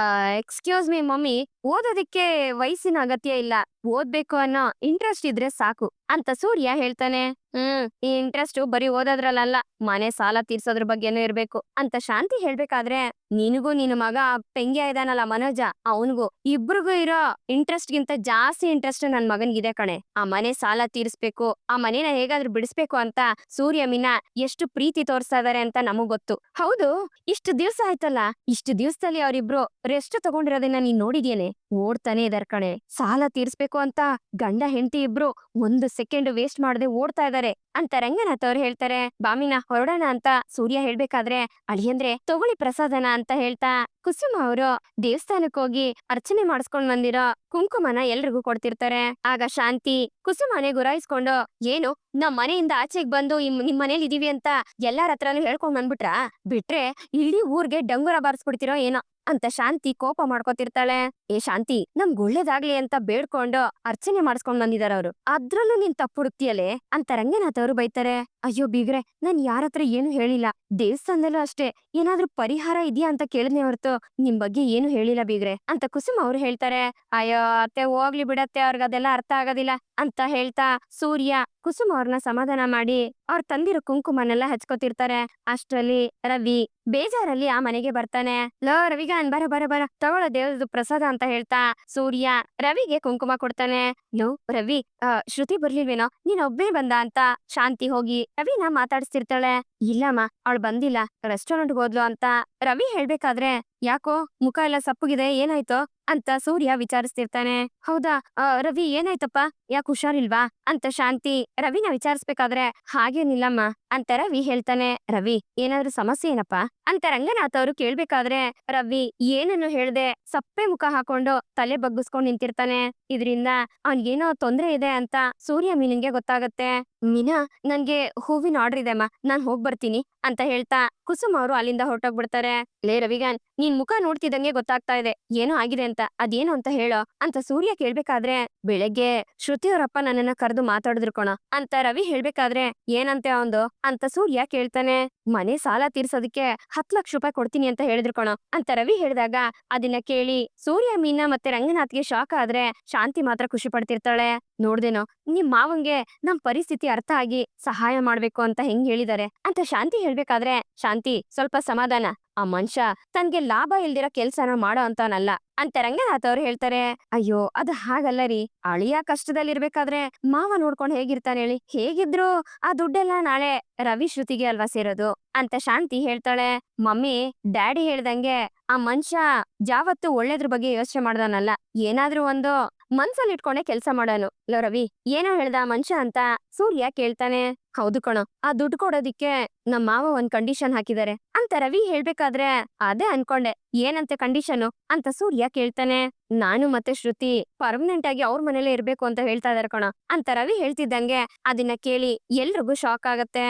ಎಕ್ಸ್ಕ್ಯೂಸ್ ಮೀ ಮಮ್ಮಿ, ಓದೋದಿಕ್ಕೆ ವಯಸ್ಸಿನ ಅಗತ್ಯ ಇಲ್ಲ, ಓದ್ಬೇಕು ಅನ್ನೋ ಇಂಟ್ರೆಸ್ಟ್ ಇದ್ರೆ ಸಾಕು ಅಂತ ಸೂರ್ಯ ಹೇಳ್ತಾನೆ. ಈ ಇಂಟ್ರೆಸ್ಟ್ ಬರೀ ಓದೋದ್ರಲ್ಲ, ಮನೆ ಸಾಲ ತೀರ್ಸೋದ್ರ ಬಗ್ಗೆನೂ ಇರ್ಬೇಕು ಅಂತ ಶಾಂತಿ ಹೇಳ್ಬೇಕಾದ್ರೆ, ನಿನಗೂ ನಿನ್ನ ಮಗ ಪೆಂಗ್ಯ ಇದಾನಲ್ಲ ಮನೋಜ, ಅವನಿಗೂ ಇಬ್ರಿಗೂ ಇರೋ ಇಂಟ್ರೆಸ್ಟ್ ಗಿಂತ ಜಾಸ್ತಿ ಇಂಟ್ರೆಸ್ಟ್ ನನ್ ಮಗನ್ಗಿದೆ ಕಣೆ. ಆ ಮನೆ ಸಾಲ ತೀರ್ಸ್ಬೇಕು, ಆ ಮನೇನ ಹೇಗಾದ್ರೂ ಬಿಡಿಸ್ಬೇಕು ಅಂತ ಸೂರ್ಯ ಮೀನಾ ಎಷ್ಟು ಪ್ರೀತಿ ತೋರಿಸ್ತಾ ಇದಾರೆ ಅಂತ ನಮಗ್ ಗೊತ್ತು. ಹೌದು, ಇಷ್ಟು ದಿವ್ಸ ಆಯ್ತಲ್ಲ, ಇಷ್ಟು ದಿವ್ಸದಲ್ಲಿ ಅವರಿಬ್ರು ರೆಸ್ಟ್ ತಗೊಂಡಿರೋದನ್ನ ನೀನ್ ನೋಡಿದ್ಯೇನೆ? ಓಡ್ತಾನೆ ಇದಾರ್ ಕಣೆ. ಸಾಲ ತೀರ್ಸ್ಬೇಕು ಅಂತ ಗಂಡ ಹೆಂಡತಿ ಇಬ್ರು 1 ಸೆಕೆಂಡ್ ವೇಸ್ಟ್ ಮಾಡದೆ ಓಡ್ತಾ ಇದಾರೆ ಅಂತ ರಂಗನಾಥ್ ಅವ್ರು ಹೇಳ್ತಾರೆ. ಬಾಮಿನ ಹೊರಡೋಣ ಅಂತ ಸೂರ್ಯ ಹೇಳ್ಬೇಕಾದ್ರೆ, ಅಳಿಯಂದ್ರೆ ತಗೊಳ್ಳಿ ಪ್ರಸಾದನ ಅಂತ ಹೇಳ್ತಾ ಕುಸುಮ ಅವರು ದೇವಸ್ಥಾನಕ್ಕೆ ಹೋಗಿ ಅರ್ಚನೆ ಮಾಡಿಸ್ಕೊಂಡ್ ಬಂದಿರೋ ಕುಂಕುಮನ ಎಲ್ರಿಗೂ ಕೊಡ್ತಿರ್ತಾರೆ. ಆಗ ಶಾಂತಿ ಕುಸುಮನೆ ಗುರಾಯಿಸ್ಕೊಂಡು, ಏನು ನಮ್ ಮನೆಯಿಂದ ಆಚೆಗ್ ಬಂದು ನಿಮ್ ಮನೇಲಿ ಇದೀವಿ ಅಂತ ಎಲ್ಲಾರ ಹತ್ರನೂ ಹೇಳ್ಕೊಂಡ್ ಬಂದ್ಬಿಟ್ರಾ? ಬಿಟ್ರೆ ಇಡೀ ಊರ್ಗೆ ಡಂಗುರ ಬಾರಿಸ್ಬಿಡ್ತಿರೋ ಏನೋ ಅಂತ ಶಾಂತಿ ಕೋಪ ಮಾಡ್ಕೊತಿರ್ತಾಳೆ. ಏ ಶಾಂತಿ, ನಮ್ಗ್ ಒಳ್ಳೇದಾಗ್ಲಿ ಅಂತ ಬೇಡ್ಕೊಂಡು ಅರ್ಚನೆ ಮಾಡಿಸ್ಕೊಂಡ್ ಬಂದಿದಾರ ಅವ್ರು, ಅದ್ರಲ್ಲೂ ನೀನ್ ತಪ್ಪು ಹುಡುಕ್ತಿಯಲ್ಲೇ ಅಂತ ರಂಗನಾಥ್ ಅವರು ಬೈತಾರೆ. ಅಯ್ಯೋ ಬೀಗ್ರೆ, ನಾನ್ ಯಾರತ್ರ ಏನು ಹೇಳಿಲ್ಲ. ದೇವಸ್ಥಾನದಲ್ಲೂ ಅಷ್ಟೇ ಏನಾದ್ರೂ ಪರಿಹಾರ ಇದೆಯಾ ಅಂತ ಕೇಳಿದ್ನೆ ಹೊರತು ನಿಮ್ ಬಗ್ಗೆ ಏನು ಹೇಳಿಲ್ಲ ಬೀಗ್ರೆ ಅಂತ ಕುಸುಮ ಅವ್ರು ಹೇಳ್ತಾರೆ. ಅಯ್ಯೋ ಅತ್ತೆ, ಹೋಗ್ಲಿ ಬಿಡತ್ತೆ, ಅವ್ರಿಗದೆಲ್ಲ ಅರ್ಥ ಆಗೋದಿಲ್ಲ ಅಂತ ಹೇಳ್ತಾ ಸೂರ್ಯ ಕುಸುಮ ಅವ್ರನ್ನ ಸಮಾಧಾನ ಮಾಡಿ ಅವ್ರ ತಂದಿರೋ ಕುಂಕುಮನೆಲ್ಲ ಹಚ್ಕೋತಿರ್ತಾರೆ. ಅಷ್ಟ್ರಲ್ಲಿ ರವಿ ಬೇಜಾರಲ್ಲಿ ಆ ಮನೆಗೆ ಬರ್ತಾನೆ. ಲೋ ರವಿಗಾನ್, ಬರ ಬರ ಬರ, ತಗೊಳ್ಳೋ ದೇವ್ರದ್ದು ಪ್ರಸಾದ ಅಂತ ಹೇಳ್ತಾ ಸೂರ್ಯ ರವಿಗೆ ಕುಂಕುಮ ಕೊಡ್ತಾನೆ. ಲೋ ರವಿ, ಶ್ರುತಿ ಬರ್ಲಿಲ್ವೇನೋ, ನೀನ್ ಒಬ್ಬನೇ ಬಂದ ಅಂತ ಶಾಂತಿ ಹೋಗಿ ರವಿನ ಮಾತಾಡಿಸ್ತಿರ್ತಾಳೆ. ಇಲ್ಲಮ್ಮ, ಅವಳು ಬಂದಿಲ್ಲ, ರೆಸ್ಟೋರೆಂಟ್ಗೆ ಹೋದ್ಲು ಅಂತ ರವಿ ಹೇಳ್ಬೇಕಾದ್ರೆ, ಯಾಕೋ ಮುಖ ಎಲ್ಲ ಸಪ್ಪಗಿದೆ, ಏನಾಯ್ತೋ ಅಂತ ಸೂರ್ಯ ವಿಚಾರಿಸ್ತಿರ್ತಾನೆ. ಹೌದಾ, ರವಿ ಏನಾಯ್ತಪ್ಪ, ಯಾಕೆ ಹುಷಾರಿಲ್ವಾ ಅಂತ ಶಾಂತಿ ರವಿನ ವಿಚಾರಿಸ್ಬೇಕಾದ್ರೆ, ಹಾಗೇನಿಲ್ಲಮ್ಮ ಅಂತ ರವಿ ಹೇಳ್ತಾನೆ. ರವಿ, ಏನಾದ್ರೂ ಸಮಸ್ಯೆ ಏನಪ್ಪ ಅಂತ ರಂಗನಾಥ್ ಅವರು ಕೇಳ್ಬೇಕಾದ್ರೆ ರವಿ ಏನನ್ನು ಹೇಳ್ದೆ ಸಪ್ಪೆ ಮುಖ ಹಾಕೊಂಡು ತಲೆ ಬಗ್ಗಿಸ್ಕೊಂಡ್ ನಿಂತಿರ್ತಾನೆ. ಇದ್ರಿಂದ ಅವ್ನ್ಗೇನೋ ತೊಂದ್ರೆ ಇದೆ ಅಂತ ಸೂರ್ಯ ಮೀನಿನ್ಗೆ ಗೊತ್ತಾಗತ್ತೆ. ಮೀನಾ, ನನ್ಗೆ ಹೂವಿನ ಆರ್ಡರ್ ಇದೆ ಅಮ್ಮ, ನಾನ್ ಹೋಗ್ಬರ್ತೀನಿ ಅಂತ ಹೇಳ್ತಾ ಕುಸುಮ್ ಅವರು ಅಲ್ಲಿಂದ ಹೊರಟೋಗ್ಬಿಡ್ತಾರೆ. ಲೇ ರವಿಗಾನ್, ನೀನ್ ಮುಖ ನೋಡ್ತಿದ್ದಂಗೆ ಗೊತ್ತಾಗ್ತಾ ಇದೆ ಏನೋ ಆಗಿದೆ ಅಂತ, ಅದೇನು ಅಂತ ಹೇಳೋ ಅಂತ ಸೂರ್ಯ ಕೇಳ್ಬೇಕಾದ್ರೆ, ಬೆಳಗ್ಗೆ ಶ್ರುತಿ ಅವರಪ್ಪ ನನ್ನನ್ನ ಕರೆದು ಮಾತಾಡಿದ್ರು ಕಣ ಅಂತ ರವಿ ಹೇಳ್ಬೇಕಾದ್ರೆ, ಏನಂತೆ ಅವಂದು ಅಂತ ಸೂರ್ಯ ಕೇಳ್ತಾನೆ. ಮನೆ ಸಾಲ ತೀರ್ಸೋದಕ್ಕೆ 10 ಲಕ್ಷ ರೂಪಾಯಿ ಕೊಡ್ತೀನಿ ಅಂತ ಹೇಳಿದ್ರು ಕಣ ಅಂತ ರವಿ ಹೇಳಿದಾಗ, ಅದನ್ನ ಕೇಳಿ ಸೂರ್ಯ, ಮೀನಾ ಮತ್ತೆ ರಂಗನಾಥ್ಗೆ ಶಾಕ್ ಆದ್ರೆ ಶಾಂತಿ ಮಾತ್ರ ಖುಷಿ ಪಡ್ತಿರ್ತಾಳೆ. ನೋಡ್ದೇನೋ ನಿಮ್ ಮಾವಂಗೆ ನಮ್ ಪರಿಸ್ಥಿತಿ ಅರ್ಥ ಆಗಿ ಸಹಾಯ ಮಾಡ್ಬೇಕು ಅಂತ ಹೆಂಗ್ ಹೇಳಿದಾರೆ ಅಂತ ಶಾಂತಿ ಹೇಳ್ಬೇಕಾದ್ರೆ, ಶಾಂತಿ ಸ್ವಲ್ಪ ಸಮಾಧಾನ, ಆ ಮನುಷ್ಯ ತನ್ಗೆ ಲಾಭ ಇಲ್ದಿರೋ ಕೆಲ್ಸನ ಮಾಡೋ ಅಂತಾನಲ್ಲ ಅಂತ ರಂಗನಾಥ್ ಅವ್ರು ಹೇಳ್ತಾರೆ. ಅಯ್ಯೋ ಅದು ಹಾಗಲ್ಲ ರೀ, ಅಳಿಯ ಕಷ್ಟದಲ್ಲಿರ್ಬೇಕಾದ್ರೆ ಮಾವ ನೋಡ್ಕೊಂಡ್ ಹೇಗಿರ್ತಾನೆ ಹೇಳಿ, ಹೇಗಿದ್ರು ಆ ದುಡ್ಡೆಲ್ಲ ನಾಳೆ ರವಿ ಶ್ರುತಿಗೆ ಅಲ್ವಾ ಸೇರೋದು ಅಂತ ಶಾಂತಿ ಹೇಳ್ತಾಳೆ. ಮಮ್ಮಿ, ಡ್ಯಾಡಿ ಹೇಳ್ದಂಗೆ ಆ ಮನುಷ್ಯ ಜಾವತ್ತು ಒಳ್ಳೇದ್ರ ಬಗ್ಗೆ ಯೋಚನೆ ಮಾಡ್ದಾನಲ್ಲ, ಏನಾದ್ರೂ ಒಂದು ಮನ್ಸಲ್ಲಿ ಇಟ್ಕೊಂಡೆ ಕೆಲ್ಸ ಮಾಡೋನು. ಲೋ ರವಿ, ಏನೋ ಹೇಳ್ದ ಮನುಷ್ಯ ಅಂತ ಸೂರ್ಯ ಕೇಳ್ತಾನೆ. ಹೌದು ಕಣೋ, ಆ ದುಡ್ಡು ಕೊಡೋದಿಕ್ಕೆ ನಮ್ ಮಾವ ಒಂದ್ ಕಂಡೀಷನ್ ಹಾಕಿದಾರೆ ಅಂತ ರವಿ ಹೇಳ್ಬೇಕಾದ್ರೆ, ಅದೇ ಅನ್ಕೊಂಡೆ, ಏನಂತೆ ಕಂಡೀಷನು ಅಂತ ಸೂರ್ಯ ಕೇಳ್ತಾನೆ. ನಾನು ಮತ್ತೆ ಶ್ರುತಿ ಪರ್ಮನೆಂಟ್ ಆಗಿ ಅವ್ರ ಮನೇಲೆ ಇರ್ಬೇಕು ಅಂತ ಹೇಳ್ತಾ ಇದಾರೆ ಕಣ ಅಂತ ರವಿ ಹೇಳ್ತಿದ್ದಂಗೆ ಅದನ್ನ ಕೇಳಿ ಎಲ್ರಿಗೂ ಶಾಕ್ ಆಗತ್ತೆ.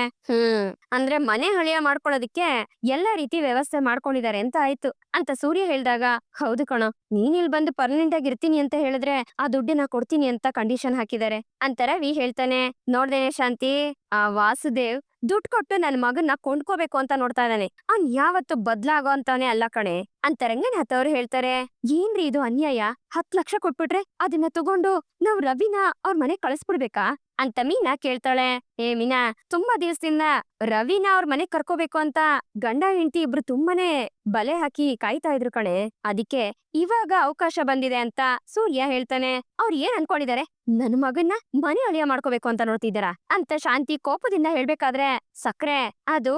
ಅಂದ್ರೆ ಮನೆ ಹಳಿಯ ಮಾಡ್ಕೊಳ್ಳೋದಿಕ್ಕೆ ಎಲ್ಲಾ ರೀತಿ ವ್ಯವಸ್ಥೆ ಮಾಡ್ಕೊಂಡಿದ್ದಾರೆ ಅಂತ ಆಯ್ತು ಅಂತ ಸೂರ್ಯ ಹೇಳ್ದಾಗ, ಹೌದು ಕಣ, ನೀನ್ ಇಲ್ಲಿ ಬಂದು ಪರ್ಮನೆಂಟ್ ಆಗಿ ಇರ್ತೀನಿ ಅಂತ ಹೇಳಿದ್ರೆ ಆ ದುಡ್ಡನ್ನ ಕೊಡ್ತೀನಿ ಅಂತ ಕಂಡೀಷನ್ ಹಾಕಿದ್ದಾರೆ ಅಂತ ರವಿ ಹೇಳ್ತಾನೆ. ನೋಡ್ದೇನೆ ಶಾಂತಿ, ಆ ವಾಸುದೇವ್ ದುಡ್ಡು ಕೊಟ್ಟು ನನ್ ಮಗನ್ನ ಕೊಂಡ್ಕೋಬೇಕು ಅಂತ ನೋಡ್ತಾ ಇದ್ದಾನೆ, ಅವ್ನ್ ಯಾವತ್ತು ಬದ್ಲಾಗೋ ಅಂತಾನೆ ಅಲ್ಲ ಕಣೆ ಅಂತ ರಂಗನಾಥ್ ಅವ್ರು ಹೇಳ್ತಾರೆ. ಏನ್ರಿ ಇದು ಅನ್ಯಾಯ, 10 ಲಕ್ಷ ಕೊಟ್ಬಿಟ್ರೆ ಅದನ್ನ ತಗೊಂಡು ನಾವ್ ರವಿನ ಅವ್ರ ಮನೆ ಕಳಿಸ್ಬಿಡ್ಬೇಕಾ ಅಂತ ಮೀನಾ ಕೇಳ್ತಾಳೆ. ಏ ಮೀನಾ, ತುಂಬಾ ದಿವಸದಿಂದ ರವಿನ ಅವ್ರ ಮನೆ ಕರ್ಕೋಬೇಕು ಅಂತ ಗಂಡ ಹೆಂಡತಿ ಇಬ್ರು ತುಂಬಾನೇ ಬಲೆ ಹಾಕಿ ಕಾಯ್ತಾ ಇದ್ರು ಕಣೆ, ಅದಕ್ಕೆ ಇವಾಗ ಅವಕಾಶ ಬಂದಿದೆ ಅಂತ ಸೂರ್ಯ ಹೇಳ್ತಾನೆ. ಅವ್ರು ಏನ್ ಅನ್ಕೊಂಡಿದ್ದಾರೆ, ನನ್ ಮಗನ್ನ ಮನೆ ಅಳಿಯ ಮಾಡ್ಕೋಬೇಕು ಅಂತ ನೋಡ್ತಿದ್ದಾರ ಅಂತ ಶಾಂತಿ ಕೋಪದಿಂದ ಹೇಳ್ಬೇಕಾದ್ರೆ, ಸಕ್ರೆ ಅದು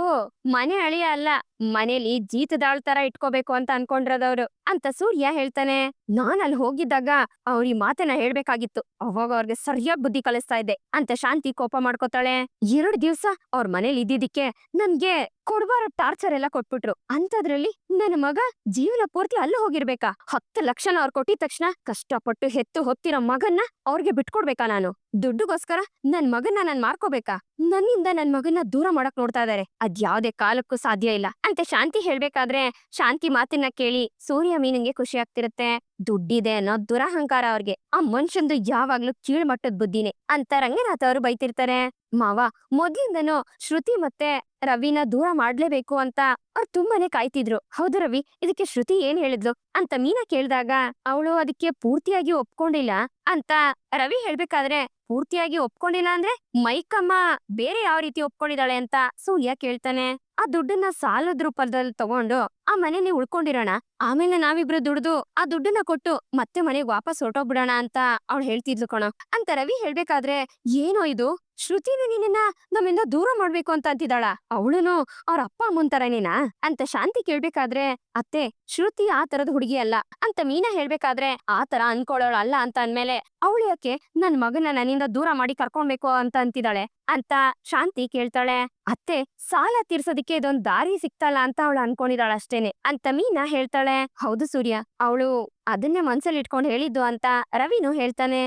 ಮನೆ ಅಳಿಯ ಅಲ್ಲ, ಮನೇಲಿ ಜೀತದಾಳ್ ತರ ಇಟ್ಕೋಬೇಕು ಅಂತ ಅನ್ಕೊಂಡಿರೋದವ್ರು ಅಂತ ಸೂರ್ಯ ಹೇಳ್ತಾನೆ. ನಾನ್ ಅಲ್ಲಿ ಹೋಗಿದ್ದಾಗ ಅವ್ರ ಈ ಮಾತನ್ನ ಹೇಳ್ಬೇಕಾಗಿತ್ತು, ಅವಾಗ ಅವ್ರಿಗೆ ಸರಿಯಾಗಿ ಬುದ್ಧಿ ಕಲಿಸ್ತಾ ಇದ್ದೆ ಅಂತ ಶಾಂತಿ ಕೋಪ ಮಾಡ್ಕೋತಾಳೆ. 2 ದಿವ್ಸ ಅವ್ರ ಮನೇಲಿ ಇದ್ದಿದ್ದಕ್ಕೆ ನನ್ಗೆ ಕೊಡ್ಬಾರ ಟಾರ್ಚರ್ ಎಲ್ಲ ಕೊಟ್ಬಿಟ್ರು, ಅಂತದ್ರಲ್ಲಿ ನನ್ನ ಮಗ ಜೀವನ ಪೂರ್ತಿ ಅಲ್ಲೂ ಹೋಗಿರ್ಬೇಕಾ? 10 ಲಕ್ಷನ ಅವ್ರು ಕೊಟ್ಟಿದ ತಕ್ಷಣ ಕಷ್ಟಪಟ್ಟು ಹೆತ್ತು ಹೊತ್ತಿರೋ ಮಗನ್ನ ಅವ್ರಿಗೆ ಬಿಟ್ಕೊಡ್ಬೇಕಾ? ನಾನು ದುಡ್ಡುಗೋಸ್ಕರ ನನ್ ಮಗನ್ನ ನಾನ್ ಮಾರ್ಕೋಬೇಕಾ? ನನ್ನಿಂದ ನನ್ ಮಗನ್ನ ದೂರ ಮಾಡಕ್ ನೋಡ್ತಾ ಇದಾರೆ, ಅದ್ಯಾವ್ದೇ ಕಾಲಕ್ಕೂ ಸಾಧ್ಯ ಇಲ್ಲ ಅಂತ ಶಾಂತಿ ಹೇಳ್ಬೇಕಾದ್ರೆ, ಶಾಂತಿ ಮಾತನ್ನ ಕೇಳಿ ಸೂರ್ಯ ಮೀನಿಗೆ ಖುಷಿ ಆಗ್ತಿರುತ್ತೆ. ದುಡ್ಡಿದೆ ಅನ್ನೋ ದುರಹಂಕಾರ ಅವ್ರಿಗೆ, ಆ ಮನುಷ್ಯಂದು ಯಾವಾಗ್ಲೂ ಕೀಳ್ಮಟ್ಟದ ಬುದ್ಧಿನೇ ಅಂತ ರಂಗನಾಥ್ ಅವರು ಬೈತಿರ್ತಾರೆ. ಮಾವ, ಮೊದ್ಲಿಂದನೂ ಶ್ರುತಿ ಮತ್ತೆ ರವಿನ ದೂರ ಮಾಡ್ಲೇಬೇಕು ಅಂತ ಅವ್ರು ತುಂಬಾನೇ ಕಾಯ್ತಿದ್ರು. ಹೌದು ರವಿ, ಇದಕ್ಕೆ ಶ್ರುತಿ ಏನ್ ಹೇಳಿದ್ಲು ಅಂತ ಮೀನಾ ಕೇಳಿದಾಗ, ಅವಳು ಅದಕ್ಕೆ ಪೂರ್ತಿಯಾಗಿ ಒಪ್ಕೊಂಡಿಲ್ಲ ಅಂತ ರವಿ ಹೇಳ್ಬೇಕಾದ್ರೆ, ಪೂರ್ತಿಯಾಗಿ ಒಪ್ಕೊಂಡಿಲ್ಲ ಅಂದ್ರೆ ಮೈಕಮ್ಮ ಬೇರೆ ಯಾವ ರೀತಿ ಒಪ್ಕೊಂಡಿದ್ದಾಳೆ ಅಂತ ಸೂರ್ಯ ಕೇಳ್ತಾನೆ. ಆ ದುಡ್ಡನ್ನ ಸಾಲದ ರೂಪದಲ್ಲಿ ತಗೊಂಡು ಆ ಮನೆನೇ ಉಳ್ಕೊಂಡಿರೋಣ, ಆಮೇಲೆ ನಾವಿಬ್ರು ದುಡ್ದು ಆ ದುಡ್ಡನ್ನ ಕೊಟ್ಟು ಮತ್ತೆ ಮನೆಗ್ ವಾಪಸ್ ಹೊರಟೋಗ್ಬಿಡೋಣ ಅಂತ ಅವಳು ಹೇಳ್ತಿದ್ಲು ಕಣ ಅಂತ ರವಿ ಹೇಳ್ಬೇಕಾದ್ರೆ, ಏನೋ ಇದು, ಶ್ರುತಿನ ನಿನ್ನ ನಮ್ಮಿಂದ ದೂರ ಮಾಡ್ಬೇಕು ಅಂತ ಅಂತಿದ್ದಾಳ, ಅವಳುನು ಅವ್ರ ಅಪ್ಪ ಅಮ್ಮನ್ ತರನೇನಾ ಅಂತ ಶಾಂತಿ ಕೇಳ್ಬೇಕಾದ್ರೆ, ಅತ್ತೆ ಶ್ರುತಿ ಆ ತರದ ಹುಡುಗಿ ಅಲ್ಲ ಅಂತ ಮೀನಾ ಹೇಳ್ಬೇಕಾದ್ರೆ, ಆ ತರ ಅನ್ಕೊಳ್ಳೋಳು ಅಲ್ಲ ಅಂತ ಅಂದ್ಮೇಲೆ ಅವಳು ಯಾಕೆ ನನ್ ಮಗನ ನನ್ನಿಂದ ದೂರ ಮಾಡಿ ಕರ್ಕೊಳ್ಬೇಕು ಅಂತ ಅಂತಿದ್ದಾಳೆ ಅಂತ ಶಾಂತಿ ಕೇಳ್ತಾಳೆ. ಅತ್ತೆ ಸಾಲ ತೀರ್ಸೋದಿಕ್ಕೆ ಬದುಕೋದಕ್ಕೆ ಇದೊಂದ್ ದಾರಿ ಸಿಕ್ತಲ್ಲ ಅಂತ ಅವಳು ಅನ್ಕೊಂಡಿದಾಳ ಅಷ್ಟೇನೆ ಅಂತ ಮೀನಾ ಹೇಳ್ತಾಳೆ. ಹೌದು ಸೂರ್ಯ, ಅವಳು ಅದನ್ನೇ ಮನ್ಸಲ್ಲಿ ಇಟ್ಕೊಂಡ್ ಹೇಳಿದ್ದು ಅಂತ ರವಿನು ಹೇಳ್ತಾನೆ.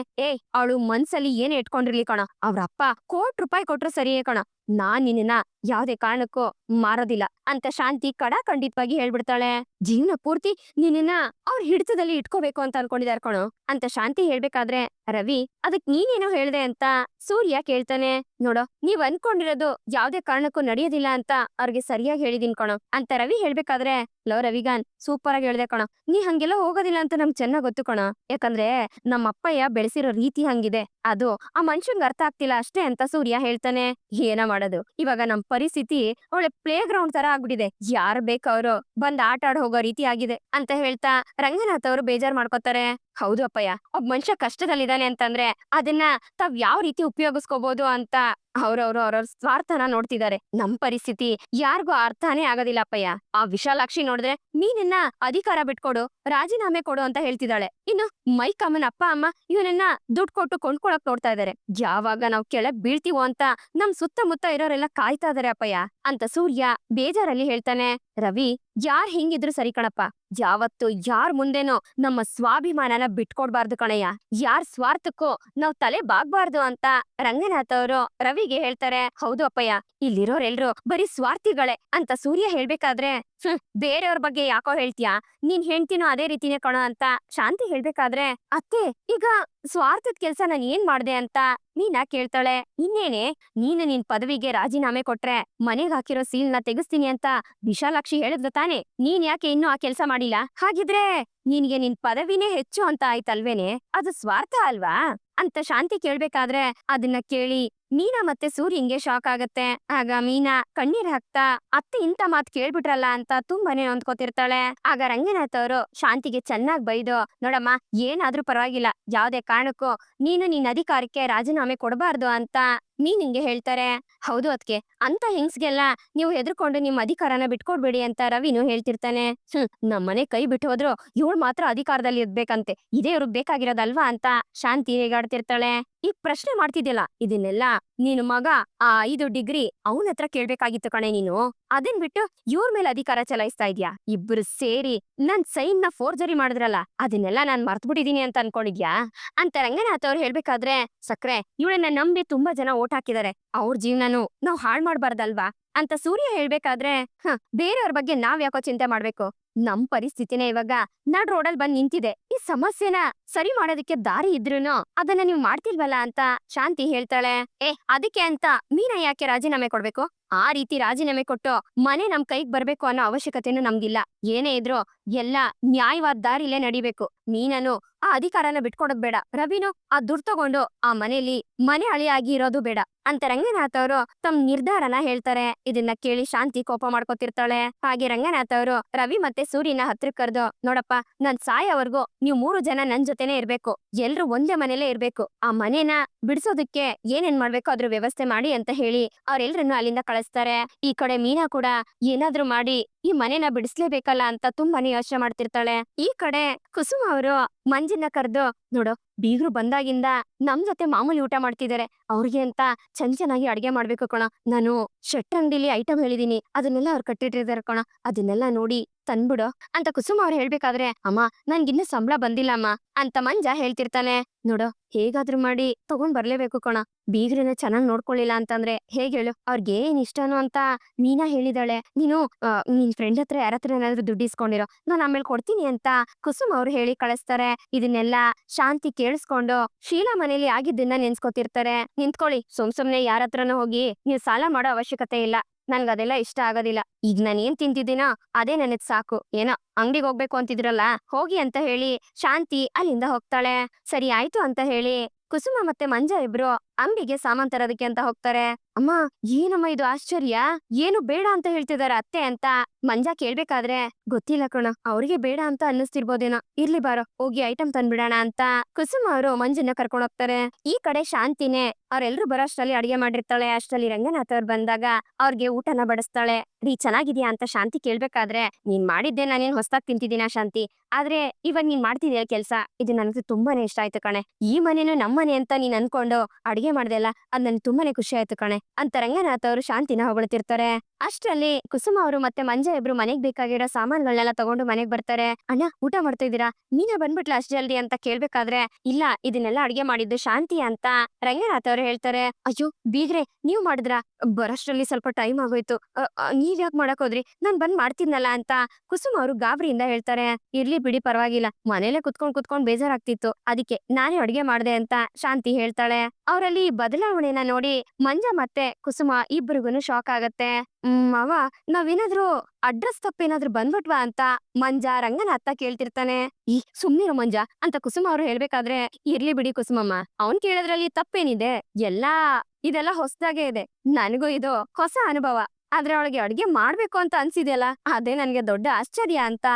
ಅವಳು ಮನ್ಸಲ್ಲಿ ಏನೇ ಇಟ್ಕೊಂಡಿರ್ಲಿ ಕಣ, ಅವ್ರಪ್ಪ ₹1,00,00,000 ಕೊಟ್ರು ಸರಿಯೇ ಕಣ, ನಾನ್ ನಿನ್ನ ಯಾವ್ದೇ ಕಾರಣಕ್ಕೂ ಮಾರೋದಿಲ್ಲ ಅಂತ ಶಾಂತಿ ಖಡಾಖಂಡಿತವಾಗಿ ಹೇಳ್ಬಿಡ್ತಾಳೆ. ಜೀವನ ಪೂರ್ತಿ ನಿನ್ನ ಅವ್ರ ಹಿಡಿತದಲ್ಲಿ ಇಟ್ಕೋಬೇಕು ಅಂತ ಅನ್ಕೊಂಡಿದಾರ ಕಣೋ ಅಂತ ಶಾಂತಿ ಹೇಳ್ಬೇಕಾದ್ರೆ ರವಿ ಅದಕ್ ನೀನೇನೋ ಹೇಳ್ದೆ ಅಂತ ಸೂರ್ಯ ಕೇಳ್ತಾನೆ. ನೋಡೋ, ನೀವ್ ಅನ್ಕೊಂಡಿರೋದು ಯಾವ್ದೇ ಕಾರಣಕ್ಕೂ ನಡೆಯೋದಿಲ್ಲ ಅಂತ ಅವ್ರಿಗೆ ಸರಿಯಾಗಿ ಹೇಳಿದೀನಿ ಕಣೋ ಅಂತ ರವಿ ಹೇಳ್ಬೇಕಾದ್ರೆ, ಲೋ ರವಿಗಾನ್, ಸೂಪರ್ ಆಗಿ ಹೇಳ್ದೆ ಕಣೋ, ನೀ ಹಂಗೆಲ್ಲ ಹೋಗೋದಿಲ್ಲ ಅಂತ ನಮ್ಗ್ ಚೆನ್ನಾಗ್ ಗೊತ್ತು ಕಣೋ. ಯಾಕಂದ್ರೆ ನಮ್ಮ ಅಪ್ಪಯ್ಯ ಬೆಳೆಸಿರೋ ರೀತಿ ಹಂಗಿದೆ, ಅದು ಆ ಮನುಷ್ಯಂಗ್ ಅರ್ಥ ಆಗ್ತಿಲ್ಲ ಅಷ್ಟೇ ಅಂತ ಸೂರ್ಯ ಹೇಳ್ತಾನೆ. ಏನ ಮಾಡೋದು, ಇವಾಗ ನಮ್ ಪರಿಸ್ಥಿತಿ ಒಳ್ಳೆ ಪ್ಲೇ ಗ್ರೌಂಡ್ ತರ ಆಗ್ಬಿಟ್ಟಿದೆ, ಯಾರ್ ಬೇಕವ್ರು ಬಂದ್ ಆಟ ಆಡ್ ಹೋಗೋ ರೀತಿ ಆಗಿದೆ ಅಂತ ಹೇಳ್ತಾ ರಂಗನಾಥ್ ಅವರು ಬೇಜಾರ್ ಮಾಡ್ಕೋತಾರೆ. ಹೌದು ಅಪ್ಪಯ್ಯ, ಒಬ್ಬ ಮನುಷ್ಯ ಕಷ್ಟದಲ್ಲಿದ್ದಾನೆ ಅಂತಂದ್ರೆ ಅದನ್ನ ತಾವ್ ಯಾವ ರೀತಿ ಉಪಯೋಗಿಸ್ಕೋಬಹುದು ಅಂತ ಅವ್ರವ್ರ ಸ್ವಾರ್ಥನ ನೋಡ್ತಿದ್ದಾರೆ. ನಮ್ ಪರಿಸ್ಥಿತಿ ಯಾರಿಗೂ ಅರ್ಥನೇ ಆಗೋದಿಲ್ಲ ಅಪ್ಪಯ್ಯ. ಆ ವಿಶಾಲಾಕ್ಷಿ ನೋಡಿದ್ರೆ ನೀನಿನ್ನ ಅಧಿಕಾರ ಬಿಟ್ಕೊಡು, ರಾಜೀನಾಮೆ ಕೊಡು ಅಂತ ಹೇಳ್ತಿದ್ದಾಳೆ. ಇನ್ನು ಮೈಕ್ ಅಮ್ಮನ ಅಪ್ಪ ಅಮ್ಮ ಇವನನ್ನ ದುಡ್ಡು ಕೊಟ್ಟು ಕೊಂಡ್ಕೊಳಕ್ ನೋಡ್ತಾ ಇದಾರೆ. ಯಾವಾಗ ನಾವ್ ಕೆಳಗ್ ಬೀಳ್ತೀವೋ ಅಂತ ನಮ್ ಸುತ್ತಮುತ್ತ ಇರೋರೆಲ್ಲ ಕಾಯ್ತಾ ಇದಾರೆ ಅಪ್ಪಯ್ಯ ಅಂತ ಸೂರ್ಯ ಬೇಜಾರಲ್ಲಿ ಹೇಳ್ತಾನೆ. ರವಿ, ಯಾರ್ ಹಿಂಗಿದ್ರು ಸರಿ ಕಣಪ್ಪ, ಯಾವತ್ತು ಯಾರ್ ಮುಂದೆನೋ ನಮ್ಮ ಸ್ವಾಭಿಮಾನನ ಬಿಟ್ಕೊಡ್ಬಾರ್ದು ಕಣಯ್ಯ, ಯಾರ್ ಸ್ವಾರ್ಥಕ್ಕೂ ನಾವ್ ತಲೆ ಬಾಗ್ಬಾರ್ದು ಅಂತ ರಂಗನಾಥ್ ಅವರು ರವಿಗೆ ಹೇಳ್ತಾರೆ. ಹೌದು ಅಪ್ಪಯ್ಯ, ಇಲ್ಲಿರೋರೆಲ್ರು ಬರೀ ಸ್ವಾರ್ಥಿಗಳೇ ಅಂತ ಸೂರ್ಯ ಹೇಳ್ಬೇಕಾದ್ರೆ, ಬೇರೆಯವ್ರ ಬಗ್ಗೆ ಯಾಕೋ ಹೇಳ್ತೀಯಾ, ನೀನ್ ಹೆಂಡ್ತಿನೂ ಅದೇ ರೀತಿನೇ ಕಣ ಅಂತ ಶಾಂತಿ ಹೇಳ್ಬೇಕಾದ್ರೆ, ಅತ್ತೆ ಈಗ ಸ್ವಾರ್ಥದ ಕೆಲ್ಸ ನಾನ್ ಏನ್ ಮಾಡ್ದೆ ಅಂತ ಮೀನಾ ಕೇಳ್ತಾಳೆ. ಇನ್ನೇನೆ, ನೀನು ನಿನ್ ಪದವಿಗೆ ರಾಜೀನಾಮೆ ಕೊಟ್ರೆ ಮನೆಗ್ ಹಾಕಿರೋ ಸೀಲ್ನ ತೆಗಿಸ್ತೀನಿ ಅಂತ ವಿಶಾಲಾಕ್ಷಿ ಹೇಳಿದ್ಲು ತಾನೆ, ನೀನ್ ಯಾಕೆ ಇನ್ನೂ ಆ ಕೆಲ್ಸ ಮಾಡಿಲ್ಲ? ಹಾಗಿದ್ರೆ ನಿನ್ಗೆ ನಿನ್ ಪದವಿನೇ ಹೆಚ್ಚು ಅಂತ ಆಯ್ತಲ್ವೇನೆ, ಅದು ಸ್ವಾರ್ಥ ಅಲ್ವಾ ಅಂತ ಶಾಂತಿ ಕೇಳ್ಬೇಕಾದ್ರೆ ಅದನ್ನ ಕೇಳಿ ಮೀನಾ ಮತ್ತೆ ಸೂರ್ಯಂಗೆ ಶಾಕ್ ಆಗತ್ತೆ. ಆಗ ಮೀನಾ ಕಣ್ಣೀರ್ ಹಾಕ್ತಾ ಅತ್ತೆ ಇಂತ ಮಾತ್ ಕೇಳ್ಬಿಟ್ರಲ್ಲ ಅಂತ ತುಂಬಾನೇ ನೊಂದ್ಕೋತಿರ್ತಾಳೆ. ಆಗ ರಂಗನಾಥ್ ಅವರು ಶಾಂತಿಗೆ ಚೆನ್ನಾಗ್ ಬೈದು, ನೋಡಮ್ಮ, ಏನಾದ್ರೂ ಪರವಾಗಿಲ್ಲ, ಯಾವ್ದೇ ಕಾರಣಕ್ಕೂ ನೀನು ನಿನ್ನ ಅಧಿಕಾರಕ್ಕೆ ರಾಜೀನಾಮೆ ಕೊಡಬಾರ್ದು ಅಂತ ಮೀನಿಂಗೆ ಹೇಳ್ತಾರೆ. ಹೌದು ಅದ್ಕೆ, ಅಂತ ಹೆಂಗ್ಸ್ಗೆಲ್ಲ ನೀವು ಹೆದರ್ಕೊಂಡು ನಿಮ್ ಅಧಿಕಾರನ ಬಿಟ್ಕೊಡ್ಬೇಡಿ ಅಂತ ರವಿನು ಹೇಳ್ತಿರ್ತಾನೆ. ನಮ್ಮನೆ ಕೈ ಬಿಟ್ಟು ಹೋದ್ರು ಇವಳು ಮಾತ್ರ ಅಧಿಕಾರದಲ್ಲಿ ಇರ್ಬೇಕಂತೆ, ಇದೇ ಇವ್ರಿಗೆ ಬೇಕಾಗಿರೋದಲ್ವಾ ಅಂತ ಶಾಂತಿ ಹೇಗಾಡ್ತಿರ್ತಾಳೆ. ಈಗ ಪ್ರಶ್ನೆ ಮಾಡ್ತಿದ್ಯಲ್ಲ, ಇದನ್ನೆಲ್ಲ ನೀನು ಮಗ ಆ 5 ಡಿಗ್ರಿ ಅವನ ಹತ್ರ ಕೇಳ್ಬೇಕಾಗಿತ್ತು ಕಣೆ ನೀನು, ಅದನ್ ಬಿಟ್ಟು ಇವ್ರ ಮೇಲೆ ಅಧಿಕಾರ ಚಲಾಯಿಸ್ತಾ ಇದ್ಯಾ. ಇಬ್ರು ಸೇರಿ ನನ್ ಸೈನ್ ನ ಫೋರ್ಜರಿ ಮಾಡಿದ್ರಲ್ಲ, ಅದನ್ನೆಲ್ಲ ನಾನ್ ಮರ್ತ್ಬಿಟ್ಟಿದೀನಿ ಅಂತ ಅನ್ಕೊಂಡಿದ್ಯಾ ಅಂತ ರಂಗನಾಥ್ ಅವ್ರು ಹೇಳ್ಬೇಕಾದ್ರೆ, ಸಕ್ರೆ, ಇವಳನ್ನ ನಂಬಿ ತುಂಬಾ ಜನ ಓಟ್ ಹಾಕಿದಾರೆ, ಅವ್ರ ಜೀವನನು ನಾವ್ ಹಾಳ್ ಮಾಡ್ಬಾರ್ದಲ್ವಾ ಅಂತ ಸೂರ್ಯ ಹೇಳ್ಬೇಕಾದ್ರೆ, ಬೇರೆಯವ್ರ ಬಗ್ಗೆ ನಾವ್ ಯಾಕೋ ಚಿಂತೆ ಮಾಡ್ಬೇಕು, ನಮ್ ಪರಿಸ್ಥಿತಿನೇ ಇವಾಗ ನಡ್ ರೋಡಲ್ ಬಂದ್ ನಿಂತಿದೆ, ಈ ಸಮಸ್ಯೆನ ಸರಿ ಮಾಡೋದಕ್ಕೆ ದಾರಿ ಇದ್ರೂನು ಅದನ್ನ ನೀವ್ ಮಾಡ್ತಿಲ್ವಲ್ಲ ಅಂತ ಶಾಂತಿ ಹೇಳ್ತಾಳೆ. ಅದಕ್ಕೆ ಅಂತ ಮೀನಾ ಯಾಕೆ ರಾಜೀನಾಮೆ ಕೊಡ್ಬೇಕು? ಆ ರೀತಿ ರಾಜೀನಾಮೆ ಕೊಟ್ಟು ಮನೆ ನಮ್ ಕೈಗ್ ಬರ್ಬೇಕು ಅನ್ನೋ ಅವಶ್ಯಕತೆನೂ ನಮ್ಗಿಲ್ಲ. ಏನೇ ಇದ್ರು ಎಲ್ಲ ನ್ಯಾಯವಾದ ದಾರಿಲೇ ನಡಿಬೇಕು. ಮೀನನು ಆ ಅಧಿಕಾರನ ಬಿಟ್ಕೊಡೋದ್ ಬೇಡ, ರವಿನು ಆ ದುಡ್ಡು ತಗೊಂಡು ಆ ಮನೆಯಲ್ಲಿ ಮನೆ ಅಳಿಯಾಗಿ ಇರೋದು ಬೇಡ ಅಂತ ರಂಗನಾಥ್ ಅವರು ತಮ್ಮ ನಿರ್ಧಾರನ ಹೇಳ್ತಾರೆ. ಇದನ್ನ ಕೇಳಿ ಶಾಂತಿ ಕೋಪ ಮಾಡ್ಕೊತಿರ್ತಾಳೆ. ಹಾಗೆ ರಂಗನಾಥ್ ಅವರು ರವಿ ಮತ್ತೆ ಸೂರ್ಯನ ಹತ್ರ ಕರೆದು, ನೋಡಪ್ಪ, ನನ್ ಸಾಯವರ್ಗೂ ನೀವು 3 ಜನ ನನ್ ಜೊತೆನೆ ಇರ್ಬೇಕು, ಎಲ್ರು ಒಂದೇ ಮನೇಲೇ ಇರ್ಬೇಕು, ಆ ಮನೇನ ಬಿಡಿಸೋದಕ್ಕೆ ಏನೇನ್ ಮಾಡ್ಬೇಕು ಅದ್ರ ವ್ಯವಸ್ಥೆ ಮಾಡಿ ಅಂತ ಹೇಳಿ ಅವ್ರೆಲ್ರನ್ನು ಅಲ್ಲಿಂದ ಕಳಿಸ್ತಾರೆ. ಈ ಕಡೆ ಮೀನಾ ಕೂಡ ಏನಾದ್ರೂ ಮಾಡಿ ಈ ಮನೇನ ಬಿಡಿಸ್ಲೇಬೇಕಲ್ಲ ಅಂತ ತುಂಬಾನೇ ಯೋಚನೆ ಮಾಡ್ತಿರ್ತಾಳೆ. ಈ ಕಡೆ ಕುಸುಮ ಅವರು ಮಂಜಿನ ಕರೆದು, ನೋಡು, ಬೀಗ್ರು ಬಂದಾಗಿಂದ ನಮ್ ಜೊತೆ ಮಾಮೂಲಿ ಊಟ ಮಾಡ್ತಿದ್ದಾರೆ, ಅವ್ರಿಗೆ ಅಂತ ಚೆನ್ನಾಗಿ ಅಡ್ಗೆ ಮಾಡ್ಬೇಕು ಕಣ, ನಾನು ಶೆಟ್ರ್ ಅಂಗಡಿಲಿ ಐಟಮ್ ಹೇಳಿದೀನಿ, ಅದನ್ನೆಲ್ಲ ಅವ್ರು ಕಟ್ಟಿಟ್ಟಿರ್ತಾರೆ ಕಣ, ಅದನ್ನೆಲ್ಲ ನೋಡಿ ತಂದ್ಬಿಡು ಅಂತ ಕುಸುಮ ಅವ್ರು ಹೇಳ್ಬೇಕಾದ್ರೆ, ಅಮ್ಮ, ನನ್ಗಿನ್ನೂ ಸಂಬಳ ಬಂದಿಲ್ಲ ಅಮ್ಮ ಅಂತ ಮಂಜ ಹೇಳ್ತಿರ್ತಾನೆ. ನೋಡು, ಹೇಗಾದ್ರೂ ಮಾಡಿ ತಗೊಂಡ್ ಬರ್ಲೇಬೇಕು ಕಣ, ಬೀಗ್ರನ್ನ ಚೆನ್ನಾಗ್ ನೋಡ್ಕೊಳ್ಳಿಲ್ಲ ಅಂತಂದ್ರೆ ಹೇಗ್ ಹೇಳು, ಅವ್ರಿಗೆ ಏನ್ ಇಷ್ಟನೋ ಅಂತ ಮೀನಾ ಹೇಳಿದಾಳೆ, ನೀನು ನಿನ್ ಫ್ರೆಂಡ್ ಹತ್ರ ಯಾರ ಹತ್ರ ಏನಾದ್ರೂ ದುಡ್ಡು ಇಸ್ಕೊಂಡಿರೋ, ನಾನ್ ಆಮೇಲೆ ಕೊಡ್ತೀನಿ ಅಂತ ಕುಸುಮ ಅವ್ರು ಹೇಳಿ ಕಳಿಸ್ತಾರೆ. ಇದನ್ನೆಲ್ಲ ಶಾಂತಿ ಕೇಳಿಸ್ಕೊಂಡು ಶೀಲಾ ಮನೇಲಿ ಆಗಿದ್ದನ್ನ ನೆನ್ಸ್ಕೊತಿರ್ತಾರೆ. ನಿಂತ್ಕೊಳ್ಳಿ, ಸುಮ್ನೆ ಯಾರ ಹತ್ರನೂ ಹೋಗಿ ನೀವ್ ಸಾಲ ಮಾಡೋ ಅವಶ್ಯಕತೆ ಇಲ್ಲ, ನನ್ಗದೆಲ್ಲ ಇಷ್ಟ ಆಗೋದಿಲ್ಲ, ಈಗ ನಾನು ಏನ್ ತಿಂತಿದ್ದೀನೋ ಅದೇ ನನಗ್ ಸಾಕು, ಏನೋ ಅಂಗಡಿಗೆ ಹೋಗ್ಬೇಕು ಅಂತಿದ್ರಲ್ಲ, ಹೋಗಿ ಅಂತ ಹೇಳಿ ಶಾಂತಿ ಅಲ್ಲಿಂದ ಹೋಗ್ತಾಳೆ. ಸರಿ ಆಯ್ತು ಅಂತ ಹೇಳಿ ಕುಸುಮ ಮತ್ತೆ ಮಂಜ ಇಬ್ರು ಅಂಗಡಿಗೆ ಸಾಮಾನ್ ತರೋದಕ್ಕೆ ಅಂತ ಹೋಗ್ತಾರೆ. ಅಮ್ಮ, ಏನಮ್ಮ ಇದು ಆಶ್ಚರ್ಯ, ಏನು ಬೇಡ ಅಂತ ಹೇಳ್ತಿದಾರ ಅತ್ತೆ ಅಂತ ಮಂಜ ಕೇಳ್ಬೇಕಾದ್ರೆ, ಗೊತ್ತಿಲ್ಲ ಕಣ, ಅವ್ರಿಗೆ ಬೇಡ ಅಂತ ಅನ್ನಿಸ್ತಿರ್ಬೋದೇನೋ, ಇರ್ಲಿ ಬಾರೋ, ಹೋಗಿ ಐಟಮ್ ತಂದ್ಬಿಡೋಣ ಅಂತ ಕುಸುಮ ಅವರು ಮಂಜನ್ನ ಕರ್ಕೊಂಡ್ ಹೋಗ್ತಾರೆ. ಈ ಕಡೆ ಶಾಂತಿನೇ ಅವ್ರೆಲ್ರು ಬರೋ ಅಷ್ಟರಲ್ಲಿ ಅಡಿಗೆ ಮಾಡಿರ್ತಾಳೆ. ಅಷ್ಟರಲ್ಲಿ ರಂಗನಾಥ್ ಅವ್ರು ಬಂದಾಗ ಅವ್ರಿಗೆ ಊಟನ ಬಡಿಸ್ತಾಳೆ. ರೀ, ಚೆನ್ನಾಗಿದ್ಯಾ ಅಂತ ಶಾಂತಿ ಕೇಳ್ಬೇಕಾದ್ರೆ, ನೀನ್ ಮಾಡಿದ್ದೆ ನಾನೇನ್ ಹೊಸ್ದಾಗ್ ತಿಂತಿದ್ದೀನ ಶಾಂತಿ, ಆದ್ರೆ ಇವಾಗ ನೀನ್ ಮಾಡ್ತಿದ್ಯಾ ಕೆಲ್ಸ, ಇದು ನನಗೆ ತುಂಬಾನೇ ಇಷ್ಟ ಆಯ್ತು ಕಣೆ, ಈ ಮನೇನು ನಮ್ಮನೆ ಅಂತ ನೀನ್ ಅನ್ಕೊಂಡು ಅಡಿಗೆ ಅಡ್ಗೆ ಮಾಡ್ದೆ ಅಲ್ಲ ಅದ್ ನನ್ಗೆ ತುಂಬಾನೇ ಖುಷಿ ಆಯ್ತು ಕಣೆ ಅಂತ ರಂಗನಾಥ್ ಅವರು ಶಾಂತಿನ ಹೊಗಳ್ತಿರ್ತಾರೆ. ಅಷ್ಟ್ರಲ್ಲಿ ಕುಸುಮ ಅವರು ಮತ್ತೆ ಮಂಜ ಇಬ್ರು ಮನೆಗ್ ಬೇಕಾಗಿರೋ ಸಾಮಾನ್ಗಳನ್ನೆಲ್ಲ ತಗೊಂಡು ಮನೆಗ್ ಬರ್ತಾರೆ. ಅಣ್ಣ ಊಟ ಮಾಡ್ತಾ ಇದೀರಾ, ನೀನೇ ಬಂದ್ಬಿಟ್ಲ ಅಷ್ಟ್ ಜಲ್ದಿ ಅಂತ ಕೇಳ್ಬೇಕಾದ್ರೆ ಇಲ್ಲ ಇದನ್ನೆಲ್ಲ ಅಡ್ಗೆ ಮಾಡಿದ್ದು ಶಾಂತಿ ಅಂತ ರಂಗನಾಥ್ ಅವ್ರು ಹೇಳ್ತಾರೆ. ಅಯ್ಯೋ ಬೀಗ್ರೆ ನೀವ್ ಮಾಡಿದ್ರ, ಬರೋಷ್ಟ್ರಲ್ಲಿ ಸ್ವಲ್ಪ ಟೈಮ್ ಆಗೋಯ್ತು, ನೀವ್ ಯಾಕೆ ಮಾಡಕ್ ಹೋದ್ರಿ, ನಾನ್ ಬಂದ್ ಮಾಡ್ತಿದ್ನಲ್ಲ ಅಂತ ಕುಸುಮ ಅವರು ಗಾಬರಿಯಿಂದ ಹೇಳ್ತಾರೆ. ಇರ್ಲಿ ಬಿಡಿ ಪರವಾಗಿಲ್ಲ, ಮನೇಲೆ ಕುತ್ಕೊಂಡ್ ಬೇಜಾರಾಗ್ತಿತ್ತು, ಅದಕ್ಕೆ ನಾನೇ ಅಡ್ಗೆ ಮಾಡ್ದೆ ಅಂತ ಶಾಂತಿ ಹೇಳ್ತಾಳೆ. ಅವರಲ್ಲಿ ಬದಲಾವಣೆನ ನೋಡಿ ಮಂಜ ಮತ್ತೆ ಕುಸುಮ ಇಬ್ರಿಗೂನು ಶಾಕ್ ಆಗತ್ತೆ. ಮಾವ ನಾವೇನಾದ್ರೂ ಅಡ್ರೆಸ್ ತಪ್ಪೇನಾದ್ರೂ ಬಂದ್ಬಿಟ್ವಾ ಅಂತ ಮಂಜ ರಂಗನಾಥ ಕೇಳ್ತಿರ್ತಾನೆ. ಈ ಸುಮ್ನಿರು ಮಂಜ ಅಂತ ಕುಸುಮ ಅವ್ರು ಹೇಳ್ಬೇಕಾದ್ರೆ ಇರ್ಲಿ ಬಿಡಿ ಕುಸುಮಮ್ಮ, ಅವ್ನ್ ಕೇಳೋದ್ರಲ್ಲಿ ತಪ್ಪೇನಿದೆ, ಎಲ್ಲಾ ಇದೆಲ್ಲ ಹೊಸದಾಗೆ ಇದೆ, ನನಗೂ ಇದು ಹೊಸ ಅನುಭವ, ಆದ್ರೆ ಅವಳಿಗೆ ಅಡ್ಗೆ ಮಾಡ್ಬೇಕು ಅಂತ ಅನ್ಸಿದೆಯಲ್ಲ ಅದೇ ನನ್ಗೆ ದೊಡ್ಡ ಆಶ್ಚರ್ಯ ಅಂತ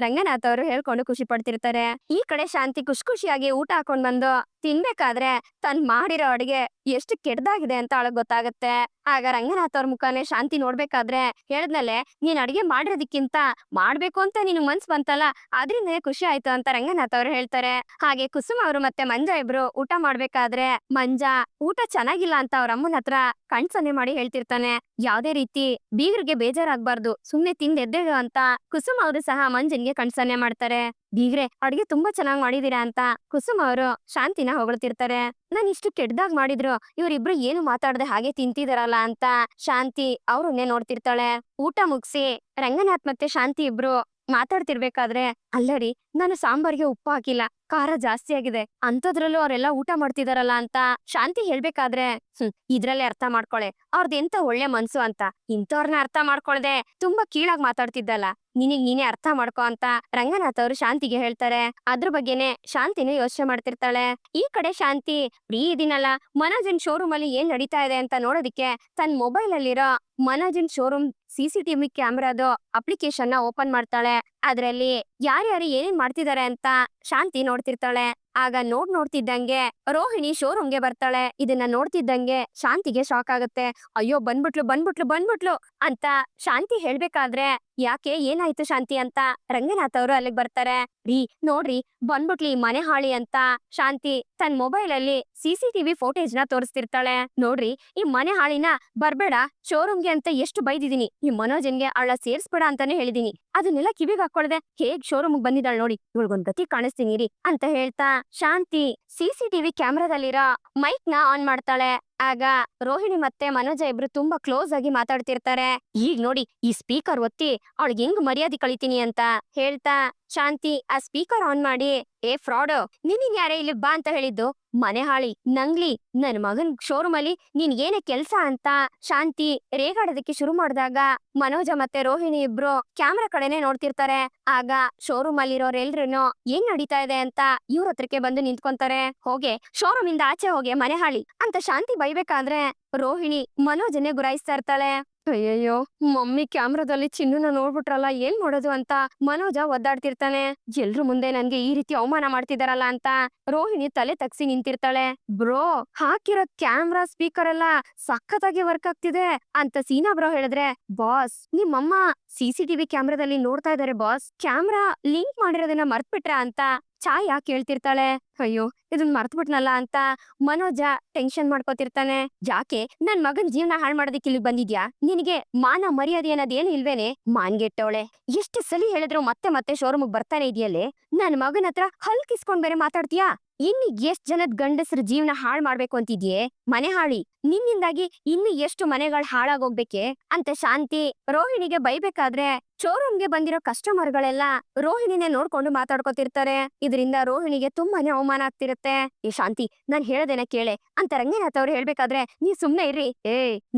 ರಂಗನಾಥ್ ಅವರು ಹೇಳ್ಕೊಂಡು ಖುಷಿ ಪಡ್ತಿರ್ತಾರೆ. ಈ ಕಡೆ ಶಾಂತಿ ಖುಷಿಯಾಗಿ ಊಟ ಹಾಕೊಂಡ್ ಬಂದು ತಿನ್ಬೇಕಾದ್ರೆ ತನ್ ಮಾಡಿರೋ ಅಡ್ಗೆ ಎಷ್ಟು ಕೆಡ್ದಾಗಿದೆ ಅಂತ ಅವಳಗ್ ಗೊತ್ತಾಗತ್ತೆ. ಆಗ ರಂಗನಾಥ್ ಅವ್ರ ಮುಖಾನೇ ಶಾಂತಿ ನೋಡ್ಬೇಕಾದ್ರೆ ಹೇಳದ್ನಲ್ಲೇ ನೀನ್ ಅಡ್ಗೆ ಮಾಡಿರೋದಕ್ಕಿಂತ ಮಾಡ್ಬೇಕು ಅಂತ ನಿನ್ ಮನ್ಸ್ ಬಂತಲ್ಲ ಅದ್ರಿಂದನೇ ಖುಷಿ ಆಯ್ತು ಅಂತ ರಂಗನಾಥ್ ಅವ್ರು ಹೇಳ್ತಾರೆ. ಹಾಗೆ ಕುಸುಮ ಅವರು ಮತ್ತೆ ಮಂಜ ಇಬ್ರು ಊಟ ಮಾಡ್ಬೇಕಾದ್ರೆ ಮಂಜ ಊಟ ಚೆನ್ನಾಗಿಲ್ಲ ಅಂತ ಅವ್ರ ಅಮ್ಮನ ಹತ್ರ ಕಣ್ಸನ್ನೆ ಮಾಡಿ ಹೇಳ್ತಿರ್ತಾನೆ. ಯಾವ್ದೇ ರೀತಿ ಬೀಗರಿಗೆ ಬೇಜಾರಾಗ್ಬಾರ್ದು, ಸುಮ್ನೆ ತಿಂದೆದ್ದೇಳು ಅಂತ ಕುಸುಮ ಅವರು ಸಹ ಮಂಜನ್ಗೆ ಕಣ್ಸನ್ನೆ ಮಾಡ್ತಾರೆ. ಬೀಗ್ರೆ ಅಡ್ಗೆ ತುಂಬಾ ಚೆನ್ನಾಗ್ ಮಾಡಿದೀರಾ ಅಂತ ಕುಸುಮ ಅವರು ಶಾಂತಿನ ಹೊಗಳ್ತಿರ್ತಾರೆ. ನಾನ್ ಇಷ್ಟು ಕೆಟ್ಟದಾಗ್ ಮಾಡಿದ್ರು ಇವ್ರಿಬ್ರು ಏನು ಮಾತಾಡದೆ ಹಾಗೆ ತಿಂತಿದಾರಲ್ಲ ಅಂತ ಶಾಂತಿ ಅವ್ರನ್ನೇ ನೋಡ್ತಿರ್ತಾಳೆ. ಊಟ ಮುಗಿಸಿ ರಂಗನಾಥ್ ಮತ್ತೆ ಶಾಂತಿ ಇಬ್ರು ಮಾತಾಡ್ತಿರ್ಬೇಕಾದ್ರೆ ಅಲ್ಲರಿ ನಾನು ಸಾಂಬಾರ್ಗೆ ಉಪ್ಪು ಹಾಕಿಲ್ಲ, ಖಾರ ಜಾಸ್ತಿ ಆಗಿದೆ, ಅಂತದ್ರಲ್ಲೂ ಅವರೆಲ್ಲ ಊಟ ಮಾಡ್ತಿದಾರಲ್ಲ ಅಂತ ಶಾಂತಿ ಹೇಳ್ಬೇಕಾದ್ರೆ ಇದ್ರಲ್ಲೇ ಅರ್ಥ ಮಾಡ್ಕೊಳೆ ಅವ್ರದ್ದು ಎಂತ ಒಳ್ಳೆ ಮನ್ಸು ಅಂತ. ಇಂಥವ್ರನ್ನ ಅರ್ಥ ಮಾಡ್ಕೊಳ್ದೆ ತುಂಬಾ ಕೀಳಾಗ್ ಮಾತಾಡ್ತಿದ್ದಲ್ಲ, ನಿನಗ್ ನೀನೇ ಅರ್ಥ ಮಾಡ್ಕೊ ಅಂತ ರಂಗನಾಥ್ ಅವರು ಶಾಂತಿಗೆ ಹೇಳ್ತಾರೆ. ಅದ್ರ ಬಗ್ಗೆನೆ ಶಾಂತಿನೇ ಯೋಚನೆ ಮಾಡ್ತಿರ್ತಾಳೆ. ಈ ಕಡೆ ಶಾಂತಿ ಫ್ರೀ ಇದೀನಲ್ಲ, ಮನೋಜನ್ ಶೋರೂಮ್ ಅಲ್ಲಿ ಏನ್ ನಡೀತಾ ಇದೆ ಅಂತ ನೋಡೋದಿಕ್ಕೆ ತನ್ನ ಮೊಬೈಲ್ ಅಲ್ಲಿರೋ ಮನೋಜನ್ ಶೋರೂಮ್ CCTV ಕ್ಯಾಮ್ರಾದು ಅಪ್ಲಿಕೇಶನ್ ನ ಓಪನ್ ಮಾಡ್ತಾಳೆ. ಅದ್ರಲ್ಲಿ ಯಾರ್ಯಾರು ಏನೇನ್ ಮಾಡ್ತಿದ್ದಾರೆ ಅಂತ ಶಾಂತಿ ನೋಡ್ತಿರ್ತಾಳೆ. ಆಗ ನೋಡ್ತಿದ್ದಂಗೆ ರೋಹಿಣಿ ಶೋರೂಮ್ಗೆ ಬರ್ತಾಳೆ. ಇದನ್ನ ನೋಡ್ತಿದ್ದಂಗೆ ಶಾಂತಿಗೆ ಶಾಕ್ ಆಗುತ್ತೆ. ಅಯ್ಯೋ ಬಂದ್ಬಿಟ್ಲು ಅಂತ ಶಾಂತಿ ಹೇಳ್ಬೇಕಾದ್ರೆ ಯಾಕೆ ಏನಾಯ್ತು ಶಾಂತಿ ಅಂತ ರಂಗನಾಥ್ ಅವರು ಅಲ್ಲಿಗೆ ಬರ್ತಾರೆ. ನೋಡ್ರಿ ಬಂದ್ಬಿಟ್ಲಿ ಮನೆ ಹಾಳಿ ಅಂತ ಶಾಂತಿ ತನ್ನ ಮೊಬೈಲ್ ಅಲ್ಲಿ CCTV ಫೋಟೇಜ್ ನ ತೋರಿಸ್ತಿರ್ತಾಳೆ. ನೋಡ್ರಿ ಈ ಮನೆ ಹಾಳಿನ ಬರ್ಬೇಡ ಶೋರೂಮ್ಗೆ ಅಂತ ಎಷ್ಟು ಬೈದಿದೀನಿ, ಈ ಮನೋಜನ್ಗೆ ಅವಳ ಸೇರ್ಸ್ಬೇಡ ಅಂತಾನೆ ಹೇಳಿದೀನಿ, ಅದನ್ನೆಲ್ಲ ಕಿವಿಗೆ ಹಾಕೊಳ್ದೆ ಹೇಗ್ ಶೋರೂಮ್ ಬಂದಿದ್ದಾಳ ನೋಡಿ, ಇವಳ್ಗೊಂದ್ ಗತಿ ಕಾಣಿಸ್ತೀನಿ ರೀ ಅಂತ ಹೇಳ್ತಾ ಶಾಂತಿ CCTV ಕ್ಯಾಮ್ರಾದಲ್ಲಿರೋ ಮೈಕ್ ನ ಆನ್ ಮಾಡ್ತಾಳೆ. ಆಗ ರೋಹಿಣಿ ಮತ್ತೆ ಮನೋಜ ಇಬ್ರು ತುಂಬಾ ಕ್ಲೋಸ್ ಆಗಿ ಮಾತಾಡ್ತಿರ್ತಾರೆ. ಈಗ ನೋಡಿ ಈ ಸ್ಪೀಕರ್ ಒತ್ತಿ ಅವಳಿಗೆ ಹೆಂಗ್ ಮರ್ಯಾದೆ ಕಳಿತೀನಿ ಅಂತ ಹೇಳ್ತಾ ಶಾಂತಿ ಆ ಸ್ಪೀಕರ್ ಆನ್ ಮಾಡಿ ಏ ಫ್ರಾಡ್, ನಿನ್ ಯಾರೇ ಇಲ್ಲಿ ಬಾ ಅಂತ ಹೇಳಿದ್ದು, ಮನೆ ಹಾಳಿ ನಂಗ್ಲಿ ನನ್ ಮಗನ್ ಶೋರೂಮ್ ಅಲ್ಲಿ ನೀನ್ ಏನೇ ಕೆಲ್ಸ ಅಂತ ಶಾಂತಿ ರೇಗಾಡೋದಕ್ಕೆ ಶುರು ಮಾಡಿದಾಗ ಮನೋಜ ಮತ್ತೆ ರೋಹಿಣಿ ಇಬ್ರು ಕ್ಯಾಮ್ರಾ ಕಡೆನೆ ನೋಡ್ತಿರ್ತಾರೆ. ಆಗ ಶೋರೂಮ್ ಅಲ್ಲಿರೋರೆಲ್ರು ಏನ್ ನಡೀತಾ ಇದೆ ಅಂತ ಇವ್ರ ಹತ್ರಕ್ಕೆ ಬಂದು ನಿಂತ್ಕೊಂತಾರೆ. ಹೋಗೆ ಶೋರೂಮ್ ಇಂದ ಆಚೆ ಹೋಗೆ ಮನೆ ಹಾಳಿ ಅಂತ ಶಾಂತಿ ಬೈಬೇಕಾದ್ರೆ ರೋಹಿಣಿ ಮನೋಜನ್ನೇ ಗುರಾಯಿಸ್ತಾ ಇರ್ತಾಳೆ. ಅಯ್ಯಯ್ಯೋ ಮಮ್ಮಿ ಕ್ಯಾಮ್ರಾದಲ್ಲಿ ಚಿನ್ನನ ನೋಡ್ಬಿಟ್ರಲ್ಲ ಏನ್ ಮಾಡೋದು ಅಂತ ಮನೋಜ ಒದ್ದಾಡ್ತಿರ್ತಾನೆ. ಎಲ್ರು ಮುಂದೆ ನನ್ಗೆ ಈ ರೀತಿ ಅವಮಾನ ಮಾಡ್ತಿದಾರಲ್ಲ ಅಂತ ರೋಹಿಣಿ ತಲೆ ತಗ್ಸಿ ನಿಂತಿರ್ತಾಳೆ. ಬ್ರೋ ಹಾಕಿರೋ ಕ್ಯಾಮ್ರಾ ಸ್ಪೀಕರ್ ಎಲ್ಲ ಸಖತ್ತಾಗಿ ವರ್ಕ್ ಆಗ್ತಿದೆ ಅಂತ ಸೀನಾ ಬ್ರೋ ಹೇಳಿದ್ರೆ, ಬಾಸ್ ನಿಮ್ಮಮ್ಮ CCTV ಕ್ಯಾಮ್ರಾದಲ್ಲಿ ನೋಡ್ತಾ ಇದಾರೆ ಬಾಸ್, ಕ್ಯಾಮ್ರಾ ಲಿಂಕ್ ಮಾಡಿರೋದನ್ನ ಮರ್ತ್ಬಿಟ್ರ ಅಂತ ಛಾಯಾ ಕೇಳ್ತಿರ್ತಾಳೆ. ಅಯ್ಯೋ ಇದನ್ ಮರ್ತ್ಬಿಟ್ನಲ್ಲ ಅಂತ ಮನೋಜ ಟೆನ್ಷನ್ ಮಾಡ್ಕೋತಿರ್ತಾನೆ. ಯಾಕೆ ನನ್ ಮಗನ್ ಜೀವನ ಹಾಳು ಮಾಡೋದಕ್ಕೆ ಇಲ್ಲಿ ಬಂದಿದ್ಯಾ, ನಿನಗೆ ಮಾನ ಮರ್ಯಾದೆ ಅನ್ನೋದೇನು ಇಲ್ವೇನೆ, ಮಾನ್ಗೆಟ್ಟವಳೆ, ಎಷ್ಟು ಸಲಿ ಹೇಳಿದ್ರು ಮತ್ತೆ ಮತ್ತೆ ಶೋರೂಮ್ ಬರ್ತಾನೆ ಇದೆಯಲ್ಲೇ, ನನ್ ಮಗನ ಹತ್ರ ಹಲ್ಕಿಸ್ಕೊಂಡ್ ಬೇರೆ ಮಾತಾಡ್ತೀಯಾ, ಇನ್ನು ಎಷ್ಟ್ ಜನದ ಗಂಡಸ್ರ ಜೀವನ ಹಾಳು ಮಾಡ್ಬೇಕು ಅಂತಿದ್ಯೆ ಮನೆ ಹಾಳಿ, ನಿನ್ನಿಂದಾಗಿ ಇನ್ನು ಎಷ್ಟು ಮನೆಗಳು ಹಾಳಾಗೋಗ್ಬೇಕೆ ಅಂತ ಶಾಂತಿ ರೋಹಿಣಿಗೆ ಬೈಬೇಕಾದ್ರೆ ಶೋರೂಮ್ಗೆ ಬಂದಿರೋ ಕಸ್ಟಮರ್ಗಳೆಲ್ಲ ರೋಹಿಣಿನೇ ನೋಡ್ಕೊಂಡು ಮಾತಾಡ್ಕೊತಿರ್ತಾರೆ. ಇದರಿಂದ ರೋಹಿಣಿಗೆ ತುಂಬಾನೇ ಅವಮಾನ ಆಗ್ತಿರುತ್ತೆ. ಏ ಶಾಂತಿ ನಾನ್ ಹೇಳದೇನ ಕೇಳೆ ಅಂತ ರಂಗನಾಥ್ ಅವ್ರು ಹೇಳ್ಬೇಕಾದ್ರೆ ನೀ ಸುಮ್ನೆ ಇರ್ರಿ,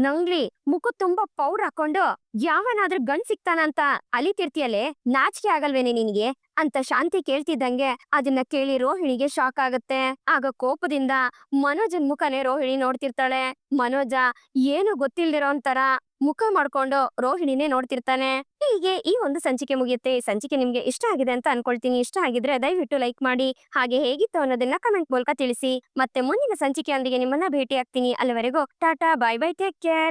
ನಂಗ್ಲಿ ಮುಖ ತುಂಬಾ ಪೌಡರ್ ಹಾಕೊಂಡು ಯಾವನಾದ್ರೂ ಗಂಡ್ ಸಿಗ್ತಾನಂತ ಅಲಿತಿರ್ತಿಯಲ್ಲೇ, ನಾಚಿಕೆ ಆಗಲ್ವೇನೆ ನಿನ್ಗೆ ಅಂತ ಶಾಂತಿ ಕೇಳ್ತಿದ್ದಂಗೆ ಅದನ್ನ ಕೇಳಿ ರೋಹಿಣಿಗೆ ಶಾಕ್ ಆಗತ್ತೆ. ಆಗ ಕೋಪದಿಂದ ಮನೋಜನ್ ಮುಖನೇ ರೋಹಿಣಿ ನೋಡ್ತಿರ್ತಾಳೆ. ಮನೋಜ ಏನು ಗೊತ್ತಿಲ್ದಿರೋ ಒಂಥರ ಮುಖ ಮಾಡ್ಕೊಂಡು ರೋಹಿಣಿನೇ ನೋಡ್ತಿರ್ತಾನೆ. ಹೀಗೆ ಈ ಒಂದು ಸಂಚಿಕೆ ಮುಗಿಯುತ್ತೆ. ಈ ಸಂಚಿಕೆ ನಿಮ್ಗೆ ಇಷ್ಟ ಆಗಿದೆ ಅಂತ ಅನ್ಕೊಳ್ತೀನಿ. ಇಷ್ಟ ಆಗಿದ್ರೆ ದಯವಿಟ್ಟು ಲೈಕ್ ಮಾಡಿ, ಹಾಗೆ ಹೇಗಿತ್ತು ಅನ್ನೋದನ್ನ ಕಮೆಂಟ್ ಮೂಲಕ ತಿಳಿಸಿ. ಮತ್ತೆ ಮುಂದಿನ ಸಂಚಿಕೆಯೊಂದಿಗೆ ನಿಮ್ಮನ್ನ ಭೇಟಿ ಆಗ್ತೀನಿ. ಅಲ್ಲಿವರೆಗೂ Tata, bye bye, take care.